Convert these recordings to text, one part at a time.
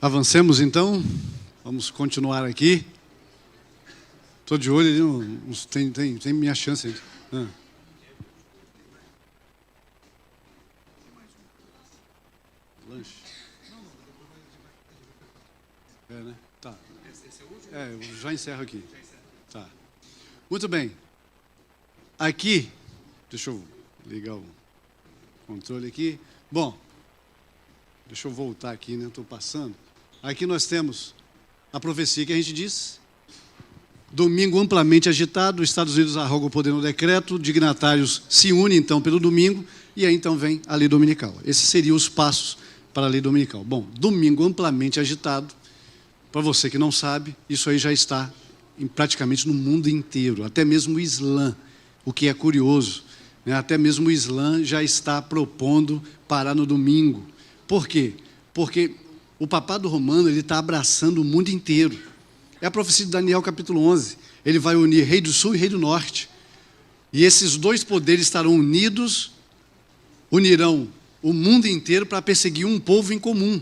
Avancemos, então. Vamos continuar aqui. Estou de olho ali, tem minha chance ainda. Lanche. Né? Tá. Eu já encerro aqui. Tá. Muito bem. Aqui, deixa eu ligar o controle aqui. Bom, deixa eu voltar aqui, né? Estou passando. Aqui nós temos a profecia que a gente disse. Domingo amplamente agitado, os Estados Unidos arrogam o poder no decreto, dignatários se unem então pelo domingo, e aí então vem a lei dominical. Esses seriam os passos para a lei dominical. Bom, domingo amplamente agitado, para você que não sabe, isso aí já está praticamente no mundo inteiro, até mesmo o Islã, o que é curioso, né? Até mesmo o Islã já está propondo parar no domingo. Por quê? Porque o papado romano ele está abraçando o mundo inteiro. É a profecia de Daniel, capítulo 11. Ele vai unir rei do sul e rei do norte. E esses dois poderes estarão unidos, unirão o mundo inteiro para perseguir um povo em comum,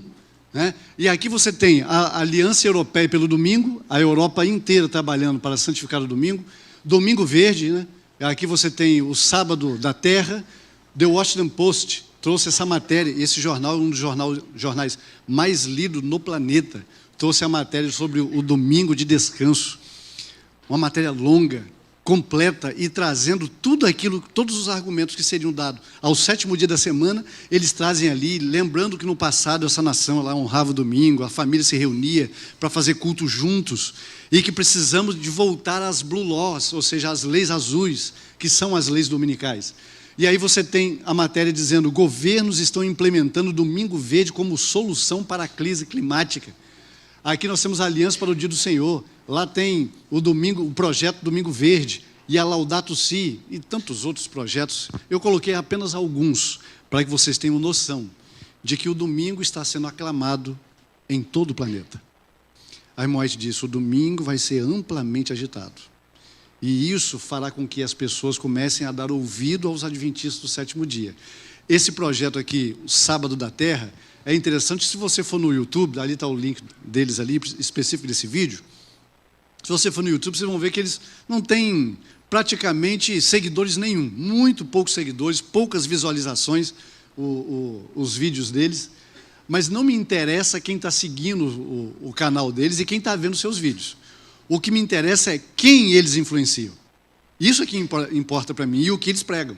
né? E aqui você tem a Aliança Europeia pelo domingo, a Europa inteira trabalhando para santificar o domingo. Domingo Verde, né? Aqui você tem o Sábado da Terra. The Washington Post trouxe essa matéria. Esse jornal é um dos jornais mais lidos no planeta. Trouxe a matéria sobre o domingo de descanso. Uma matéria longa, completa e trazendo tudo aquilo, todos os argumentos que seriam dados ao sétimo dia da semana, eles trazem ali, lembrando que no passado essa nação lá honrava o domingo, a família se reunia para fazer culto juntos, e que precisamos de voltar às Blue Laws, ou seja, às leis azuis, que são as leis dominicais. E aí você tem a matéria dizendo: governos estão implementando o Domingo Verde como solução para a crise climática. Aqui nós temos a Aliança para o Dia do Senhor. Lá tem o projeto Domingo Verde e a Laudato Si e tantos outros projetos. Eu coloquei apenas alguns para que vocês tenham noção de que o domingo está sendo aclamado em todo o planeta. A irmã White disse: o domingo vai ser amplamente agitado. E isso fará com que as pessoas comecem a dar ouvido aos adventistas do sétimo dia. Esse projeto aqui, o Sábado da Terra, é interessante. Se você for no YouTube, ali está o link deles ali, específico desse vídeo. Se você for no YouTube, vocês vão ver que eles não têm praticamente seguidores nenhum. Muito poucos seguidores, poucas visualizações, os vídeos deles. Mas não me interessa quem está seguindo o canal deles e quem está vendo seus vídeos. O que me interessa é quem eles influenciam. Isso é que importa para mim e o que eles pregam.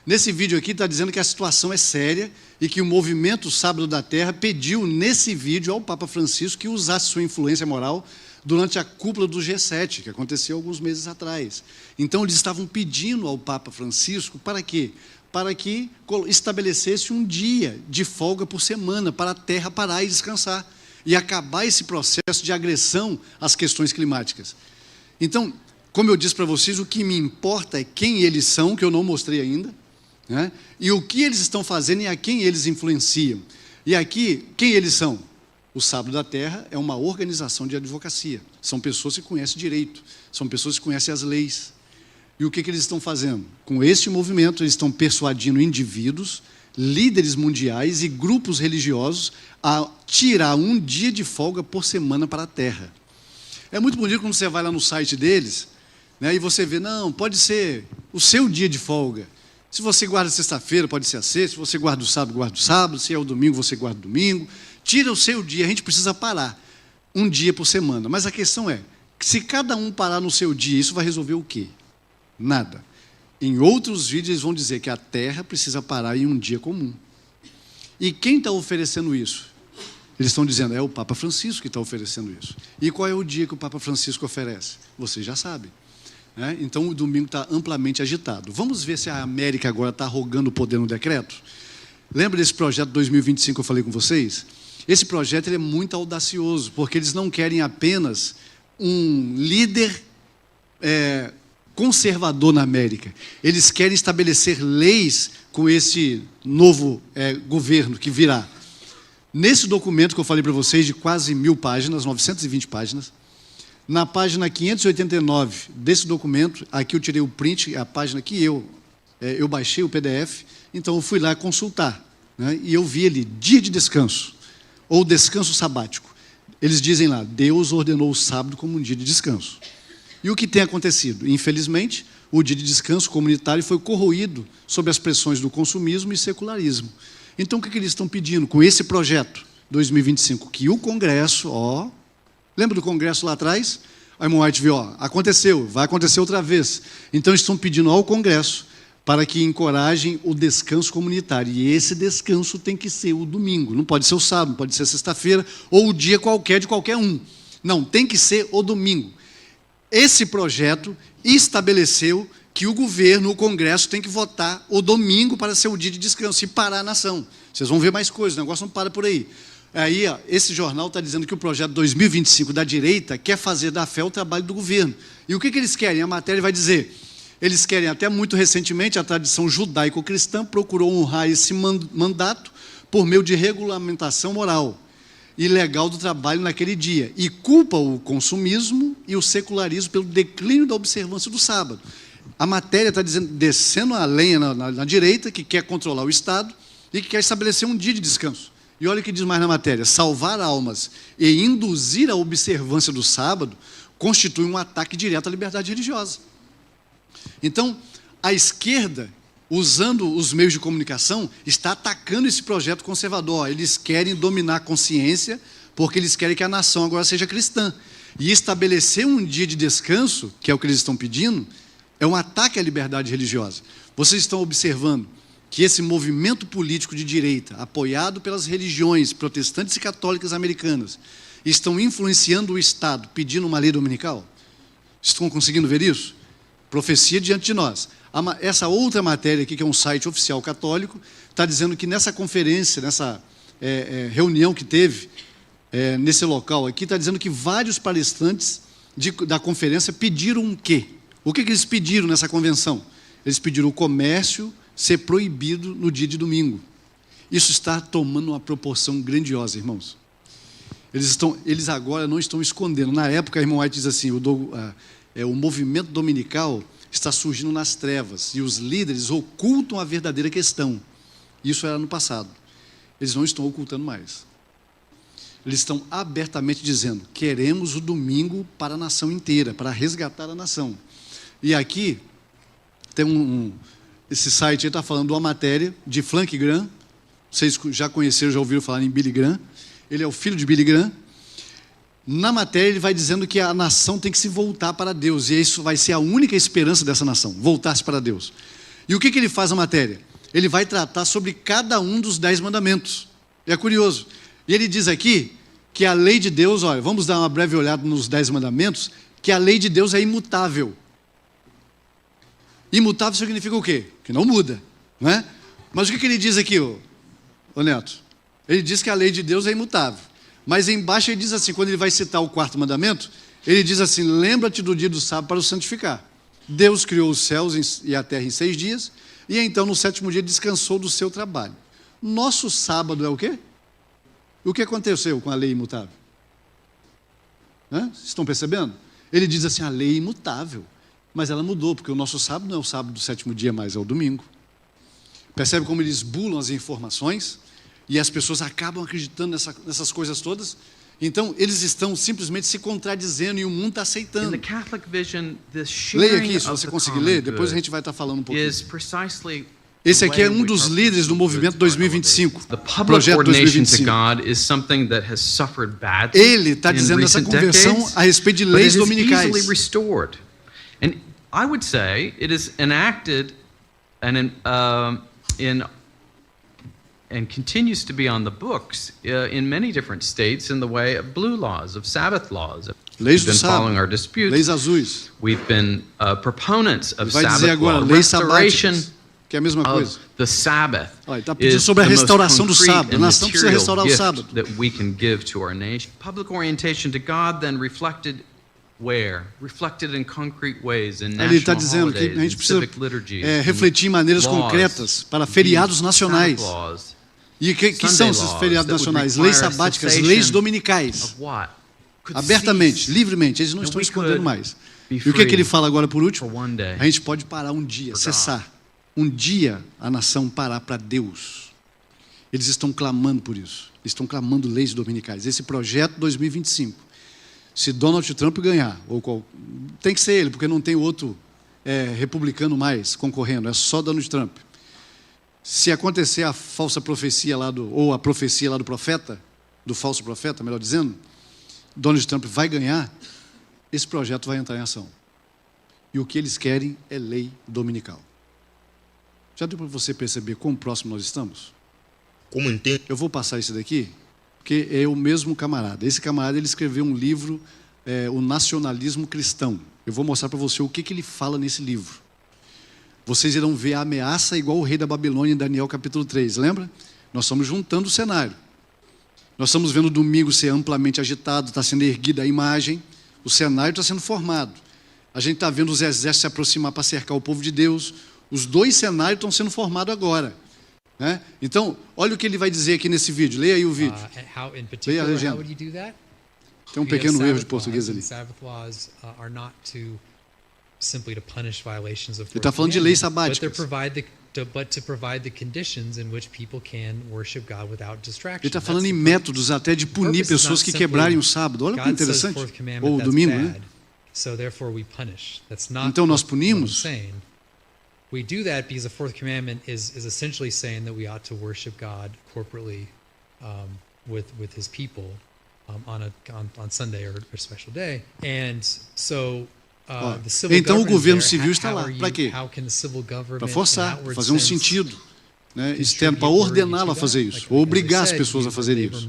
Nesse vídeo aqui está dizendo que a situação é séria e que o movimento Sábado da Terra pediu nesse vídeo ao Papa Francisco que usasse sua influência moral durante a cúpula do G7, que aconteceu alguns meses atrás. Então eles estavam pedindo ao Papa Francisco para quê? Para que estabelecesse um dia de folga por semana para a Terra parar e descansar e acabar esse processo de agressão às questões climáticas. Então, como eu disse para vocês, o que me importa é quem eles são, que eu não mostrei ainda, né? E o que eles estão fazendo e a quem eles influenciam. E aqui, quem eles são? O Sábado da Terra é uma organização de advocacia. São pessoas que conhecem direito, são pessoas que conhecem as leis. E o que eles estão fazendo? Com este movimento, eles estão persuadindo indivíduos, líderes mundiais e grupos religiosos a tirar um dia de folga por semana para a Terra. É muito bonito quando você vai lá no site deles, né, e você vê, não, pode ser o seu dia de folga. Se você guarda sexta-feira, pode ser a sexta. Se você guarda o sábado. Se é o domingo, você guarda o domingo. Tira o seu dia, a gente precisa parar um dia por semana. Mas a questão é, se cada um parar no seu dia, isso vai resolver o quê? Nada. Em outros vídeos eles vão dizer que a Terra precisa parar em um dia comum. E quem está oferecendo isso? Eles estão dizendo, é o Papa Francisco que está oferecendo isso. E qual é o dia que o Papa Francisco oferece? Vocês já sabem. Então o domingo está amplamente agitado. Vamos ver se a América agora está arrogando o poder no decreto? Lembra desse projeto 2025 que eu falei com vocês? Esse projeto ele é muito audacioso, porque eles não querem apenas um líder conservador na América. Eles querem estabelecer leis com esse novo governo que virá. Nesse documento que eu falei para vocês, de quase 1000 páginas, 920 páginas, na página 589 desse documento, aqui eu tirei o print, a página que eu baixei o PDF, então eu fui lá consultar, né, e eu vi ali, dia de descanso, ou descanso sabático. Eles dizem lá, Deus ordenou o sábado como um dia de descanso. E o que tem acontecido? Infelizmente, o dia de descanso comunitário foi corroído sob as pressões do consumismo e secularismo. Então, o que eles estão pedindo com esse projeto 2025? Que o Congresso, lembra do Congresso lá atrás? A irmã White viu, aconteceu, vai acontecer outra vez. Então, estão pedindo ao Congresso para que encorajem o descanso comunitário. E esse descanso tem que ser o domingo. Não pode ser o sábado, não pode ser sexta-feira, ou o dia qualquer de qualquer um. Não, tem que ser o domingo. Esse projeto estabeleceu que o governo, o Congresso, tem que votar o domingo para ser o dia de descanso e parar a nação. Vocês vão ver mais coisas, o negócio não para por aí. Aí, esse jornal está dizendo que o projeto 2025 da direita quer fazer da fé o trabalho do governo. E o que eles querem? A matéria vai dizer... Eles querem, até muito recentemente, a tradição judaico-cristã procurou honrar esse mandato por meio de regulamentação moral e legal do trabalho naquele dia, e culpa o consumismo e o secularismo pelo declínio da observância do sábado. A matéria está dizendo, descendo a lenha na direita, que quer controlar o Estado e que quer estabelecer um dia de descanso. E olha o que diz mais na matéria, salvar almas e induzir a observância do sábado constitui um ataque direto à liberdade religiosa. Então, a esquerda, usando os meios de comunicação, está atacando esse projeto conservador. Eles querem dominar a consciência, porque eles querem que a nação agora seja cristã. E estabelecer um dia de descanso, que é o que eles estão pedindo, é um ataque à liberdade religiosa. Vocês estão observando que esse movimento político de direita, apoiado pelas religiões protestantes e católicas americanas, estão influenciando o Estado, pedindo uma lei dominical? Estão conseguindo ver isso? Profecia diante de nós. Essa outra matéria aqui, que é um site oficial católico, está dizendo que nessa conferência, nessa reunião que teve, nesse local aqui, está dizendo que vários palestrantes da conferência pediram o quê? O que eles pediram nessa convenção? Eles pediram o comércio ser proibido no dia de domingo. Isso está tomando uma proporção grandiosa, irmãos. Eles agora não estão escondendo. Na época, a irmã White diz assim, o movimento dominical está surgindo nas trevas e os líderes ocultam a verdadeira questão. Isso era no passado. Eles não estão ocultando mais. Eles estão abertamente dizendo, queremos o domingo para a nação inteira, para resgatar a nação. E aqui, tem esse site está falando de uma matéria de Frank Graham. Vocês já conheceram, já ouviram falar em Billy Graham. Ele é o filho de Billy Graham. Na matéria, ele vai dizendo que a nação tem que se voltar para Deus, e isso vai ser a única esperança dessa nação, voltar-se para Deus. E o que ele faz na matéria? Ele vai tratar sobre cada um dos 10 mandamentos. É curioso. E ele diz aqui que a lei de Deus, olha, vamos dar uma breve olhada nos 10 mandamentos, que a lei de Deus é imutável. Imutável significa o quê? Que não muda, não é? Mas o que ele diz aqui, ô Neto? Ele diz que a lei de Deus é imutável. Mas embaixo ele diz assim, quando ele vai citar o 4º mandamento, ele diz assim, lembra-te do dia do sábado para o santificar. Deus criou os céus e a terra em 6 dias, e então no 7º dia descansou do seu trabalho. Nosso sábado é o quê? O que aconteceu com a lei imutável? Vocês estão percebendo? Ele diz assim, a lei é imutável, mas ela mudou, porque o nosso sábado não é o sábado do 7º dia mais, é o domingo. Percebe como eles bulam as informações? E as pessoas acabam acreditando nessas coisas todas. Então, eles estão simplesmente se contradizendo e o mundo está aceitando. Leia aqui, se você conseguir ler, depois a gente vai estar falando um pouquinho. Esse aqui é um dos líderes do movimento 2025, projeto 2025. Ele está dizendo nessa conversão a respeito de leis dominicais. And I would say it is enacted and continues to be on the books in many different states in the way of blue laws, of Sabbath laws. Leis do We've been following our sábado, disputes. leis azuis. We've been proponents of Vai dizer Sabbath agora, law. leis Restoration sabáticas, que é a mesma coisa. of the Sabbath Olha, está pedindo is sobre a the most restauração do concrete sábado. A and nação precisa material restaurar o gift sábado. that we can give to our nation. Public orientation to God then reflected where? Reflected in concrete ways in Ele está national dizendo que a holidays, gente in precisa civic liturgies, refletir em maneiras laws, concretas para feriados nacionais. Sabbath laws, E que são esses feriados nacionais? Leis sabáticas, leis dominicais. of what? Could Abertamente, cease livremente, eles não and estão we escondendo could mais. be E o que free ele fala agora por último? for one day. A gente pode parar um dia, For cessar. Um dia a nação parar para Deus. Eles estão clamando por isso. Estão clamando leis dominicais. Esse projeto 2025, se Donald Trump ganhar, tem que ser ele, porque não tem outro republicano mais concorrendo, é só Donald Trump. Se acontecer a falsa profecia ou a profecia lá do profeta, do falso profeta, melhor dizendo, Donald Trump vai ganhar, esse projeto vai entrar em ação. E o que eles querem é lei dominical. Já deu para você perceber quão próximo nós estamos? Como entende? Eu vou passar isso daqui, porque é o mesmo camarada. Esse camarada, ele escreveu um livro, O Nacionalismo Cristão. Eu vou mostrar para você o que ele fala nesse livro. Vocês irão ver a ameaça igual o rei da Babilônia em Daniel capítulo 3, lembra? Nós estamos juntando o cenário. Nós estamos vendo o domingo ser amplamente agitado, está sendo erguida a imagem, o cenário está sendo formado. A gente está vendo os exércitos se aproximar para cercar o povo de Deus. Os dois cenários estão sendo formados agora. Né? Então, olha o que ele vai dizer aqui nesse vídeo. Leia aí o vídeo. Leia a legenda. Tem um pequeno erro de português ali. Ele está falando de lei sabática. But to provide the conditions in which people can worship God without distraction. Ele está falando em métodos até de punir pessoas que quebrarem o sábado. Olha que interessante. Ou o domingo, né? Então nós punimos. We do that because the fourth commandment is essentially saying that we ought to worship God corporately with His people on Sunday or a special day. And so então o governo civil está lá. Para quê? Para forçar, para fazer um sentido, né, externo, para ordená-lo a fazer isso, ou obrigar as pessoas a fazer isso.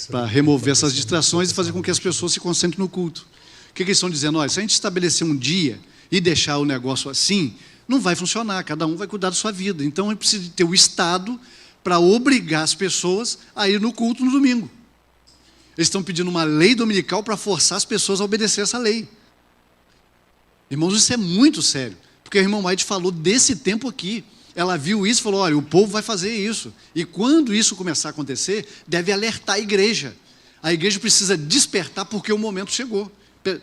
Para remover essas distrações e fazer com que as pessoas se concentrem no culto. O que eles estão dizendo? Olha, se a gente estabelecer um dia e deixar o negócio assim, não vai funcionar, cada um vai cuidar da sua vida. Então é preciso ter o Estado para obrigar as pessoas a ir no culto no domingo. Eles estão pedindo uma lei dominical para forçar as pessoas a obedecer essa lei. Irmãos, isso é muito sério. Porque a irmã White falou desse tempo aqui. Ela viu isso e falou, olha, o povo vai fazer isso. E quando isso começar a acontecer, deve alertar a igreja. A igreja precisa despertar porque o momento chegou.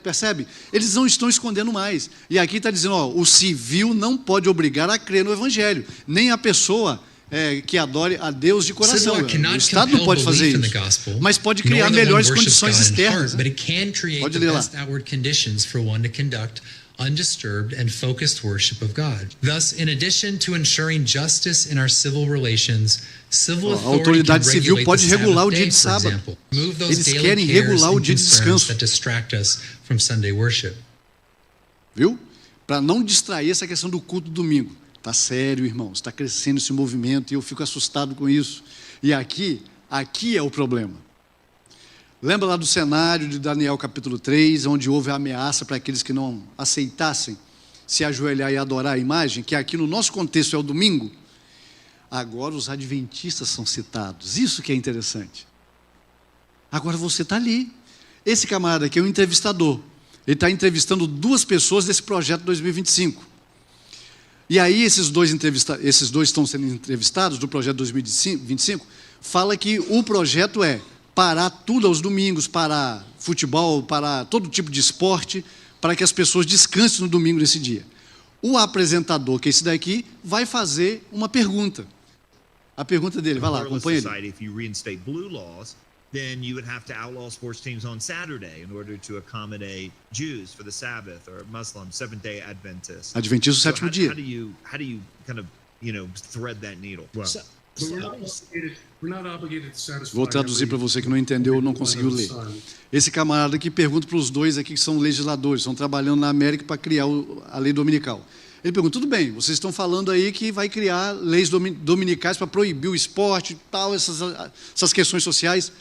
Percebe? Eles não estão escondendo mais. E aqui está dizendo, o civil não pode obrigar a crer no evangelho. Nem a pessoa que adore a Deus de coração. O Estado não pode fazer isso, mas pode criar melhores condições externas. Pode ler lá. Undisturbed and focused worship of God. Thus, in addition to ensuring justice in our civil relations, civil a autoridade civil pode regular o dia de sábado. Eles querem regular o dia de descanso. Viu? Para não distrair essa questão do culto do domingo. Está sério, irmãos, está crescendo esse movimento e eu fico assustado com isso. E aqui é o problema. Lembra lá do cenário de Daniel capítulo 3, onde houve a ameaça para aqueles que não aceitassem se ajoelhar e adorar a imagem, que aqui no nosso contexto é o domingo? Agora os adventistas são citados, isso que é interessante. Agora você está ali. Esse camarada aqui é um entrevistador, ele está entrevistando 2 pessoas desse projeto 2025. E aí esses dois estão sendo entrevistados do projeto 2025, fala que o projeto é parar tudo aos domingos, parar futebol, parar todo tipo de esporte, para que as pessoas descansem no domingo desse dia. O apresentador, que é esse daqui, vai fazer uma pergunta. A pergunta dele, vai lá, acompanha ele. Then you would have to outlaw sports teams on Saturday in order to accommodate Jews for the Sabbath or Muslims, Seventh-day Adventists. Adventistas do sétimo dia. How do you kind of, thread that needle? Well, vou traduzir para você que não entendeu ou não conseguiu ler. Esse camarada aqui pergunta para os dois aqui que são legisladores, estão trabalhando na América para criar a lei dominical. Ele pergunta, tudo bem, vocês estão falando aí que vai criar leis dominicais para proibir o esporte, tal, essas questões sociais.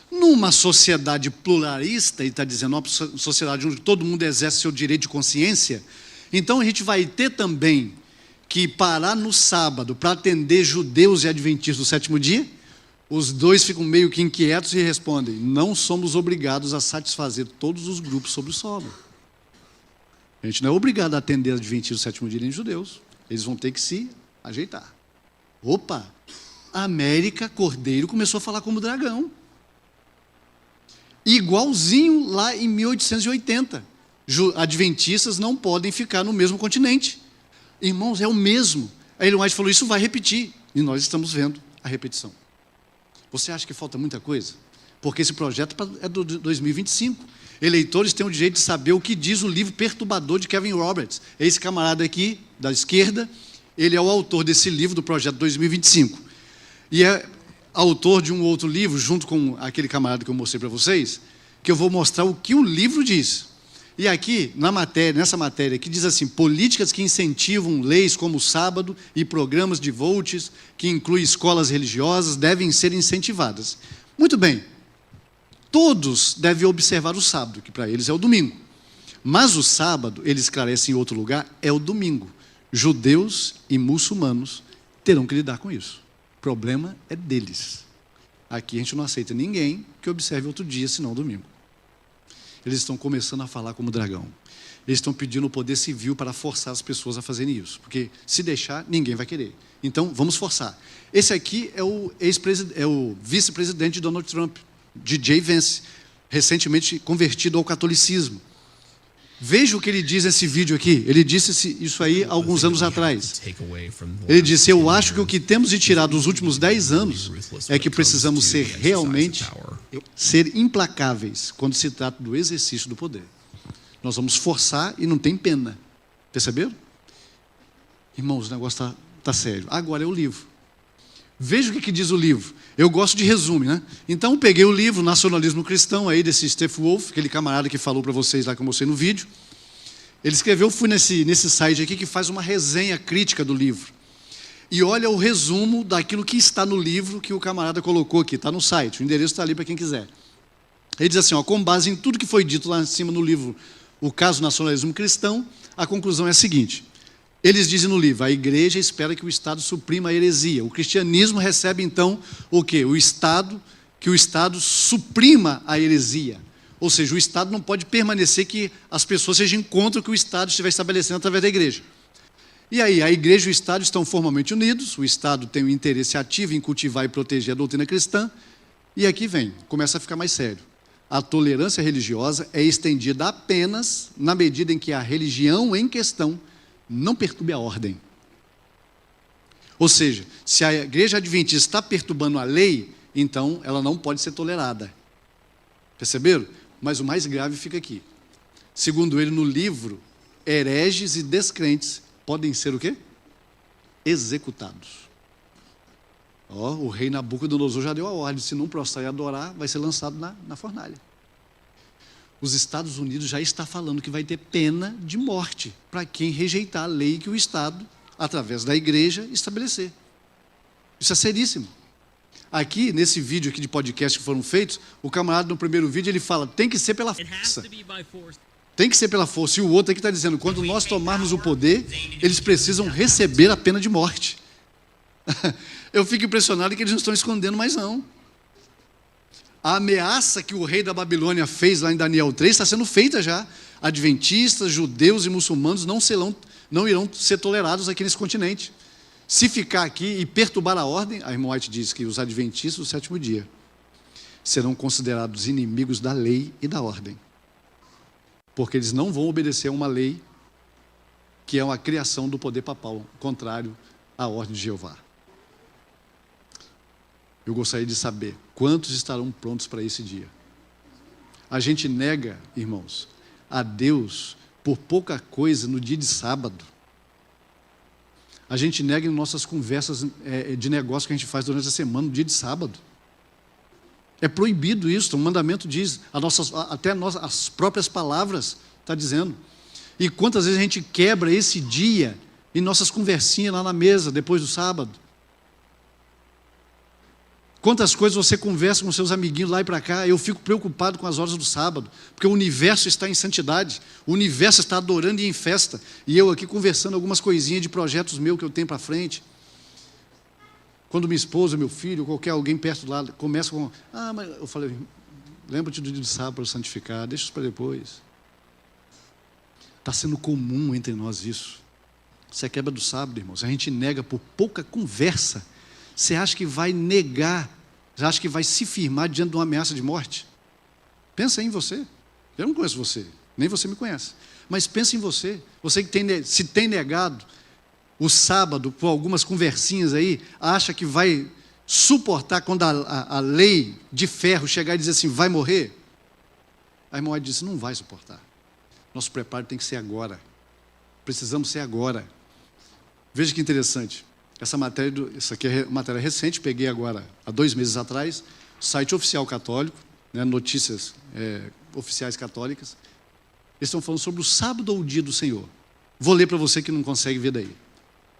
Numa sociedade pluralista, ele está dizendo, uma sociedade onde todo mundo exerce seu direito de consciência, então a gente vai ter também que parar no sábado para atender judeus e adventistas do sétimo dia? Os dois ficam meio que inquietos e respondem, não somos obrigados a satisfazer todos os grupos sobre o solo. A gente não é obrigado a atender adventistas do sétimo dia nem judeus. Eles vão ter que se ajeitar. Opa! A América Cordeiro começou a falar como dragão. Igualzinho lá em 1880. Adventistas não podem ficar no mesmo continente. Irmãos, é o mesmo. A Ellen White falou, isso vai repetir. E nós estamos vendo a repetição. Você acha que falta muita coisa? Porque esse projeto é do 2025. Eleitores têm o direito de saber o que diz o livro perturbador de Kevin Roberts. Esse camarada aqui, da esquerda, ele é o autor desse livro do projeto 2025. E é autor de um outro livro, junto com aquele camarada que eu mostrei para vocês, que eu vou mostrar o que o livro diz. E aqui, nessa matéria, que diz assim, políticas que incentivam leis como o sábado e programas de votes, que incluem escolas religiosas, devem ser incentivadas. Muito bem, todos devem observar o sábado, que para eles é o domingo. Mas o sábado, ele esclarece em outro lugar, é o domingo. Judeus e muçulmanos terão que lidar com isso. O problema é deles. Aqui a gente não aceita ninguém que observe outro dia, senão o domingo. Eles estão começando a falar como dragão. Eles estão pedindo o poder civil para forçar as pessoas a fazerem isso. Porque se deixar, ninguém vai querer. Então, vamos forçar. Esse aqui é o vice-presidente de Donald Trump, J.D. Vance, recentemente convertido ao catolicismo. Veja o que ele diz nesse vídeo aqui. Ele disse isso aí há alguns anos atrás. Ele disse, eu acho que o que temos de tirar dos últimos 10 anos é que precisamos ser implacáveis quando se trata do exercício do poder. Nós vamos forçar e não tem pena. Perceberam? Irmãos, o negócio está sério. Agora é o livro. Veja o que diz o livro. Eu gosto de resumo, né? Então, peguei o livro Nacionalismo Cristão, aí desse Stephen Wolf, aquele camarada que falou para vocês lá que eu mostrei no vídeo. Ele escreveu, fui nesse site aqui que faz uma resenha crítica do livro. E olha o resumo daquilo que está no livro que o camarada colocou aqui, está no site, o endereço está ali para quem quiser. Ele diz assim, ó, com base em tudo que foi dito lá em cima no livro, o caso Nacionalismo Cristão, a conclusão é a seguinte. Eles dizem no livro, a igreja espera que o Estado suprima a heresia. O cristianismo recebe, então, o quê? Que o Estado suprima a heresia. Ou seja, o Estado não pode permanecer que as pessoas sejam contra o que o Estado estiver estabelecendo através da igreja. E aí, a igreja e o Estado estão formalmente unidos, o Estado tem um interesse ativo em cultivar e proteger a doutrina cristã, e aqui começa a ficar mais sério. A tolerância religiosa é estendida apenas na medida em que a religião em questão não perturbe a ordem. Ou seja, se a igreja adventista está perturbando a lei, então ela não pode ser tolerada. Perceberam? Mas o mais grave fica aqui. Segundo ele, no livro, hereges e descrentes podem ser o quê? Executados. O rei Nabucodonosor já deu a ordem, se não prostrar e adorar, vai ser lançado na fornalha. Os Estados Unidos já está falando que vai ter pena de morte para quem rejeitar a lei que o Estado, através da igreja, estabelecer. Isso é seríssimo. Aqui, nesse vídeo aqui de podcast que foram feitos, o camarada no primeiro vídeo, ele fala, tem que ser pela força. Tem que ser pela força. E o outro aqui está dizendo, quando nós tomarmos o poder, eles precisam receber a pena de morte. Eu fico impressionado que eles não estão escondendo mais não. A ameaça que o rei da Babilônia fez lá em Daniel 3 está sendo feita já. Adventistas, judeus e muçulmanos não irão ser tolerados aqui nesse continente. Se ficar aqui e perturbar a ordem, a irmã White diz que os adventistas do sétimo dia serão considerados inimigos da lei e da ordem. Porque eles não vão obedecer a uma lei que é uma criação do poder papal, contrário à ordem de Jeová. Eu gostaria de saber quantos estarão prontos para esse dia. A gente nega, irmãos, a Deus por pouca coisa no dia de sábado. A gente nega em nossas conversas de negócio que a gente faz durante a semana, no dia de sábado. É proibido isso, o mandamento diz, até as próprias palavras está dizendo. E quantas vezes a gente quebra esse dia em nossas conversinhas lá na mesa, depois do sábado. Quantas coisas você conversa com seus amiguinhos lá e para cá, eu fico preocupado com as horas do sábado, porque o universo está em santidade, o universo está adorando e em festa, e eu aqui conversando algumas coisinhas de projetos meus que eu tenho para frente. Quando minha esposa, meu filho, qualquer alguém perto lá, começa com, mas eu falei, lembra-te do dia de sábado para santificar, deixa isso para depois. Está sendo comum entre nós isso. Isso é quebra do sábado, irmãos, a gente nega por pouca conversa. Você acha que vai negar, você acha que vai se firmar diante de uma ameaça de morte? Pensa em você. Eu não conheço você, nem você me conhece. Mas pensa em você. Você que se tem negado o sábado, por algumas conversinhas aí, acha que vai suportar quando a lei de ferro chegar e dizer assim, vai morrer? A irmã White disse, não vai suportar. Nosso preparo tem que ser agora. Precisamos ser agora. Veja que interessante. Essa aqui é matéria recente, peguei agora, há 2 meses atrás, site oficial católico, né, notícias oficiais católicas. Eles estão falando sobre o sábado ou o dia do Senhor. Vou ler para você que não consegue ver daí.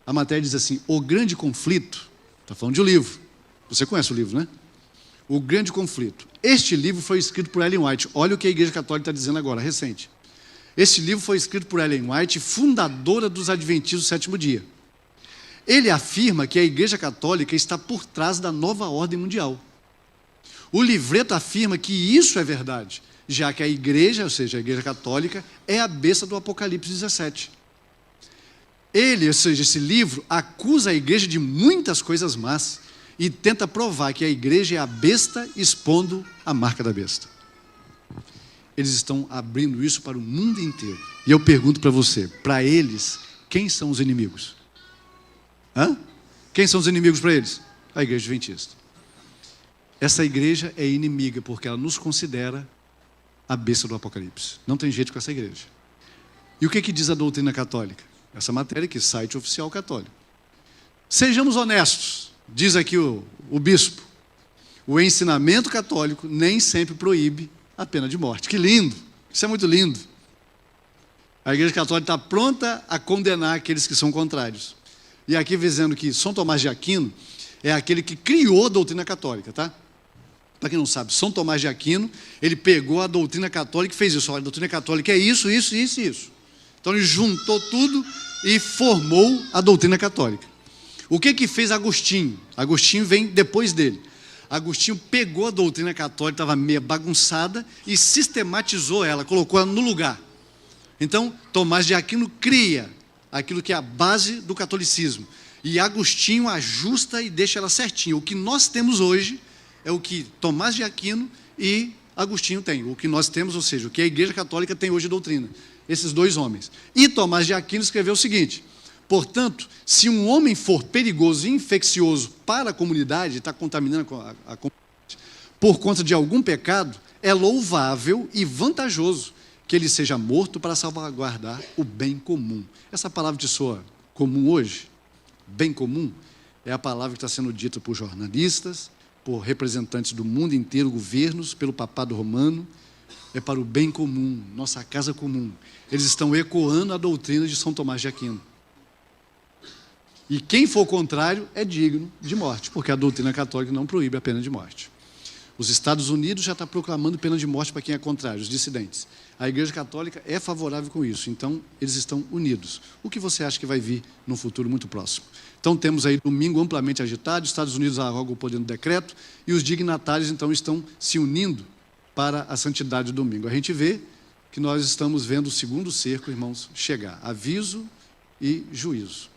A matéria diz assim, o grande conflito, está falando de um livro. Você conhece o livro, né? O grande conflito. Este livro foi escrito por Ellen White. Olha o que a Igreja Católica está dizendo agora, recente. Este livro foi escrito por Ellen White, fundadora dos Adventistas do Sétimo Dia. Ele afirma que a Igreja Católica está por trás da nova ordem mundial. O livreto afirma que isso é verdade, já que a Igreja, ou seja, a Igreja Católica, é a besta do Apocalipse 17. Ele, ou seja, esse livro, acusa a Igreja de muitas coisas más e tenta provar que a Igreja é a besta expondo a marca da besta. Eles estão abrindo isso para o mundo inteiro. E eu pergunto para você, para eles, quem são os inimigos? Quem são os inimigos para eles? A Igreja Adventista. Essa igreja é inimiga porque ela nos considera a besta do Apocalipse. Não tem jeito com essa igreja. E o que diz a doutrina católica? Essa matéria aqui, site oficial católico. Sejamos honestos, diz aqui o bispo. O ensinamento católico nem sempre proíbe a pena de morte. Que lindo! Isso é muito lindo. A Igreja Católica está pronta a condenar aqueles que são contrários. E aqui dizendo que São Tomás de Aquino é aquele que criou a doutrina católica, tá? Para quem não sabe, São Tomás de Aquino, ele pegou a doutrina católica e fez isso. Olha, a doutrina católica é isso, isso, isso e isso. Então ele juntou tudo e formou a doutrina católica. O que fez Agostinho? Agostinho vem depois dele. Agostinho pegou a doutrina católica, estava meio bagunçada, e sistematizou ela, colocou ela no lugar. Então, Tomás de Aquino cria aquilo que é a base do catolicismo. E Agostinho ajusta e deixa ela certinha. O que nós temos hoje é o que Tomás de Aquino e Agostinho têm. O que nós temos, ou seja, o que a Igreja Católica tem hoje de doutrina. Esses 2 homens. E Tomás de Aquino escreveu o seguinte: portanto, se um homem for perigoso e infeccioso para a comunidade, está contaminando a comunidade, por conta de algum pecado, é louvável e vantajoso que ele seja morto para salvaguardar o bem comum. Essa palavra te soa comum hoje? Bem comum é a palavra que está sendo dita por jornalistas, por representantes do mundo inteiro, governos, pelo papado romano. É para o bem comum, nossa casa comum. Eles estão ecoando a doutrina de São Tomás de Aquino. E quem for contrário é digno de morte, porque a doutrina católica não proíbe a pena de morte. Os Estados Unidos já está proclamando pena de morte para quem é contrário, os dissidentes. A Igreja Católica é favorável com isso, então eles estão unidos. O que você acha que vai vir num futuro muito próximo? Então temos aí domingo amplamente agitado, os Estados Unidos arrogam o poder no decreto, e os dignatários então estão se unindo para a santidade do domingo. A gente vê que nós estamos vendo o segundo cerco, irmãos, chegar. Aviso e juízo.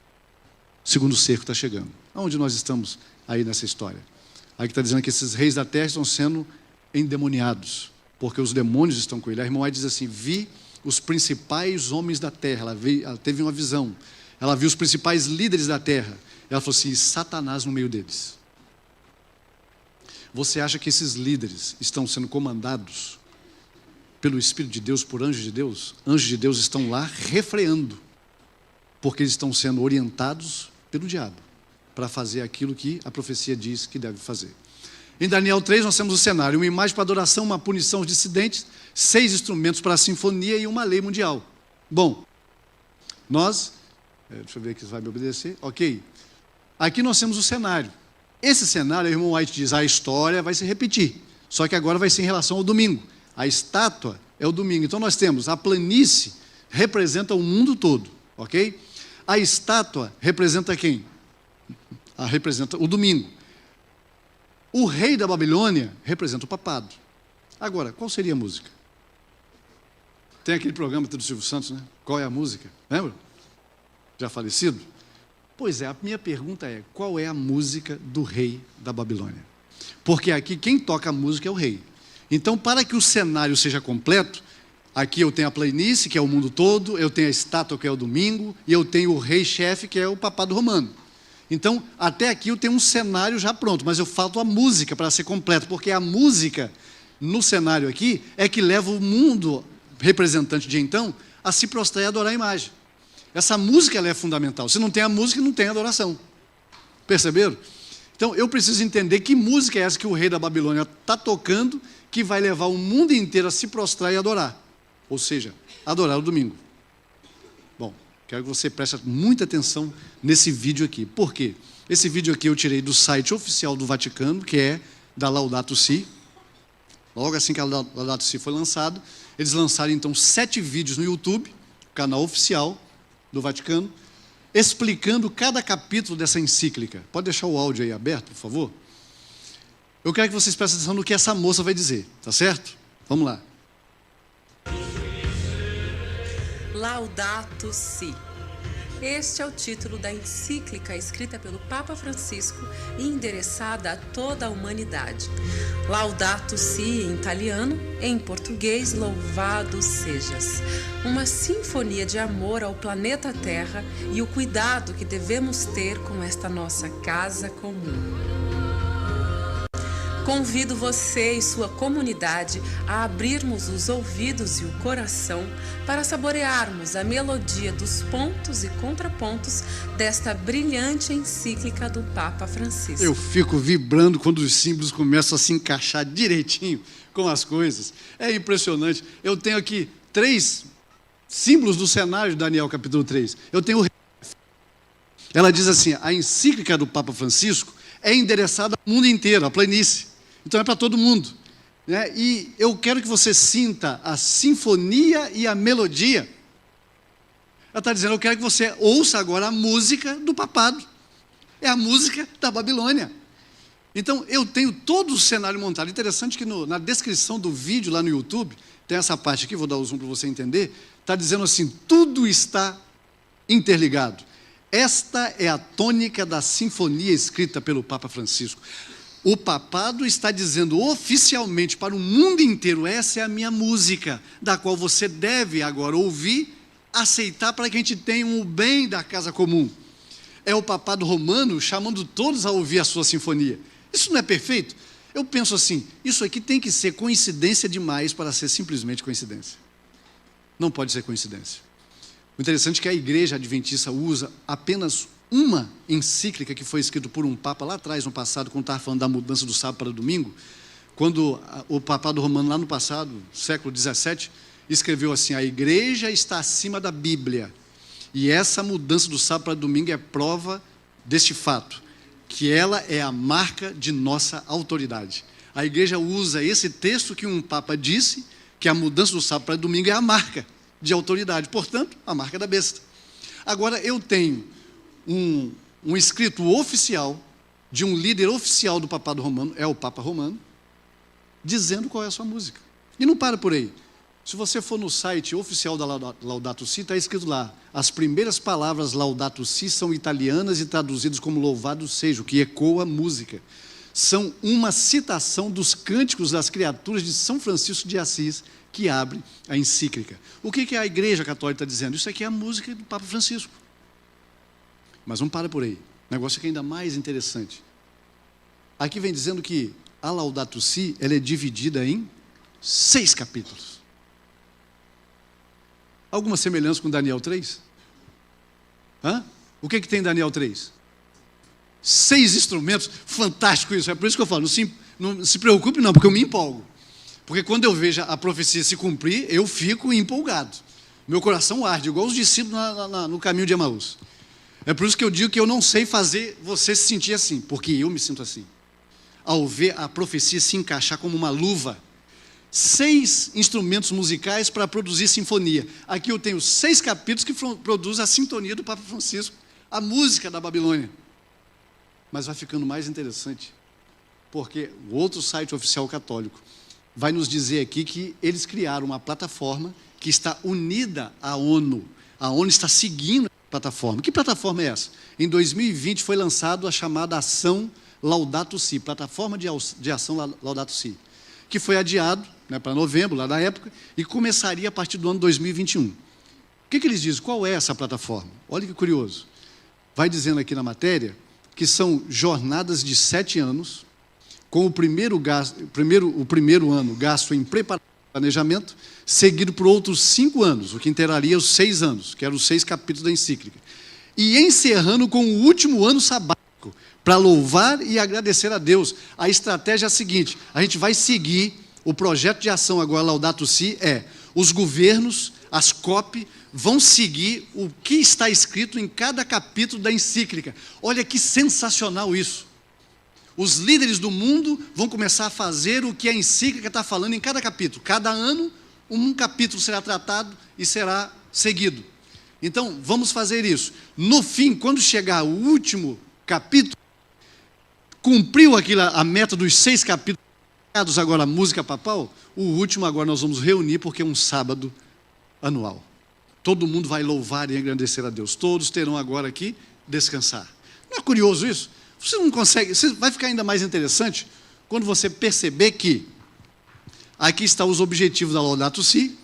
O segundo cerco está chegando. Aonde nós estamos aí nessa história? Aí que está dizendo que esses reis da terra estão sendo endemoniados, porque os demônios estão com ele. A irmã White diz assim, vi os principais homens da terra. Ela teve uma visão. Ela viu os principais líderes da terra. Ela falou assim, Satanás no meio deles. Você acha que esses líderes estão sendo comandados pelo Espírito de Deus, por anjos de Deus? Anjos de Deus estão lá refreando, porque eles estão sendo orientados pelo diabo para fazer aquilo que a profecia diz que deve fazer. Em Daniel 3 nós temos o cenário, uma imagem para adoração, uma punição aos dissidentes, 6 instrumentos para a sinfonia e uma lei mundial. Bom, nós, deixa eu ver aqui se vai me obedecer, ok. Aqui nós temos o cenário. Esse cenário, o irmão White diz, a história vai se repetir, só que agora vai ser em relação ao domingo. A estátua é o domingo. Então nós temos, a planície representa o mundo todo, ok? A estátua representa quem? Representa o domingo. O rei da Babilônia representa o papado. Agora, qual seria a música? Tem aquele programa do Silvio Santos, né? Qual é a música? Lembra? Já falecido? Pois é, a minha pergunta é, qual é a música do rei da Babilônia? Porque aqui quem toca a música é o rei. Então, para que o cenário seja completo, Aqui eu tenho a planície, que é o mundo todo, eu tenho a estátua, que é o domingo, e eu tenho o rei-chefe, que é o papado romano. Então, até aqui eu tenho um cenário já pronto, mas eu falto a música para ser completo, porque a música, no cenário aqui, é que leva o mundo representante de então a se prostrar e adorar a imagem. Essa música ela é fundamental. Se não tem a música, não tem adoração. Perceberam? Então, eu preciso entender que música é essa que o rei da Babilônia está tocando, que vai levar o mundo inteiro a se prostrar e adorar. Ou seja, adorar o domingo. Bom, quero que você preste muita atenção nesse vídeo aqui. Por quê? Esse vídeo aqui eu tirei do site oficial do Vaticano, que é da Laudato Si. Logo assim que a Laudato Si foi lançado, eles lançaram então 7 vídeos no YouTube, canal oficial do Vaticano, explicando cada capítulo dessa encíclica. Pode deixar o áudio aí aberto, por favor? Eu quero que vocês prestem atenção no que essa moça vai dizer, tá certo? Vamos lá. Laudato Si. Este é o título da encíclica escrita pelo Papa Francisco e endereçada a toda a humanidade. Laudato Si em italiano, em português, Louvado Sejas. Uma sinfonia de amor ao planeta Terra e o cuidado que devemos ter com esta nossa casa comum. Convido você e sua comunidade a abrirmos os ouvidos e o coração para saborearmos a melodia dos pontos e contrapontos desta brilhante encíclica do Papa Francisco. Eu fico vibrando quando os símbolos começam a se encaixar direitinho com as coisas. É impressionante. Eu tenho aqui 3 símbolos do cenário de Daniel capítulo 3. Eu tenho... Ela diz assim, a encíclica do Papa Francisco é endereçada ao mundo inteiro, à planície. Então é para todo mundo, né? E eu quero que você sinta a sinfonia e a melodia. Ela está dizendo, eu quero que você ouça agora a música do papado. É a música da Babilônia. Então eu tenho todo o cenário montado. Interessante que na descrição do vídeo lá no YouTube, tem essa parte aqui, vou dar o zoom para você entender, está dizendo assim, tudo está interligado. Esta é a tônica da sinfonia escrita pelo Papa Francisco. O papado está dizendo oficialmente para o mundo inteiro, essa é a minha música, da qual você deve agora ouvir, aceitar para que a gente tenha o bem da casa comum. É o papado romano chamando todos a ouvir a sua sinfonia. Isso não é perfeito? Eu penso assim, isso aqui tem que ser coincidência demais para ser simplesmente coincidência. Não pode ser coincidência. O interessante é que a igreja adventista usa apenas uma encíclica que foi escrita por um papa lá atrás, no passado, quando estava falando da mudança do sábado para domingo, quando o papado romano, lá no passado, século XVII, escreveu assim, a igreja está acima da Bíblia, e essa mudança do sábado para domingo é prova deste fato, que ela é a marca de nossa autoridade. A igreja usa esse texto que um papa disse, que a mudança do sábado para domingo é a marca de autoridade, portanto, a marca da besta. Agora, eu tenho um escrito oficial, de um líder oficial do papado romano, é o Papa Romano, dizendo qual é a sua música. E não para por aí. Se você for no site oficial da Laudato Si, está escrito lá, as primeiras palavras Laudato Si são italianas e traduzidas como louvado seja, o que ecoa a música. São uma citação dos cânticos das criaturas de São Francisco de Assis, que abre a encíclica. O que a Igreja Católica está dizendo? Isso aqui é a música do Papa Francisco. Mas não para por aí. O negócio aqui é ainda mais interessante. Aqui vem dizendo que a Laudato Si, ela é dividida em 6 capítulos. Alguma semelhança com Daniel 3? O que tem em Daniel 3? 6 instrumentos, fantástico isso. É por isso que eu falo, não se preocupe não, porque eu me empolgo. Porque quando eu vejo a profecia se cumprir, eu fico empolgado. Meu coração arde, igual os discípulos no caminho de Emaús. É por isso que eu digo que eu não sei fazer você se sentir assim, porque eu me sinto assim. Ao ver a profecia se encaixar como uma luva, 6 instrumentos musicais para produzir sinfonia. Aqui eu tenho 6 capítulos que produzem a sintonia do Papa Francisco, a música da Babilônia. Mas vai ficando mais interessante, porque o outro site oficial católico vai nos dizer aqui que eles criaram uma plataforma que está unida à ONU. A ONU está seguindo a plataforma. Que plataforma é essa? Em 2020 foi lançada a chamada Ação Laudato Si, plataforma de ação Laudato Si. que foi adiado, né, para novembro, lá na época, e começaria a partir do ano 2021. O que eles dizem? Qual é essa plataforma? Olha que curioso. Vai dizendo aqui na matéria que são jornadas de 7 anos, com o primeiro ano gasto em preparação e planejamento, seguido por outros 5 anos, o que inteiraria os 6 anos, que eram os 6 capítulos da encíclica. E encerrando com o último ano sabático, para louvar e agradecer a Deus. A estratégia é a seguinte: a gente vai seguir o projeto de ação agora, Laudato Si, os governos, as COP, vão seguir o que está escrito em cada capítulo da encíclica. Olha que sensacional isso. Os líderes do mundo vão começar a fazer o que a encíclica está falando em cada capítulo. Cada ano, um capítulo será tratado e será seguido. Então, vamos fazer isso. No fim, quando chegar o último capítulo, cumpriu a meta dos 6 capítulos, agora a música papal, o último agora nós vamos reunir, porque é um sábado anual. Todo mundo vai louvar e agradecer a Deus. Todos terão agora aqui descansar. Não é curioso isso? Você não consegue, vai ficar ainda mais interessante quando você perceber que aqui estão os objetivos da Laudato Si.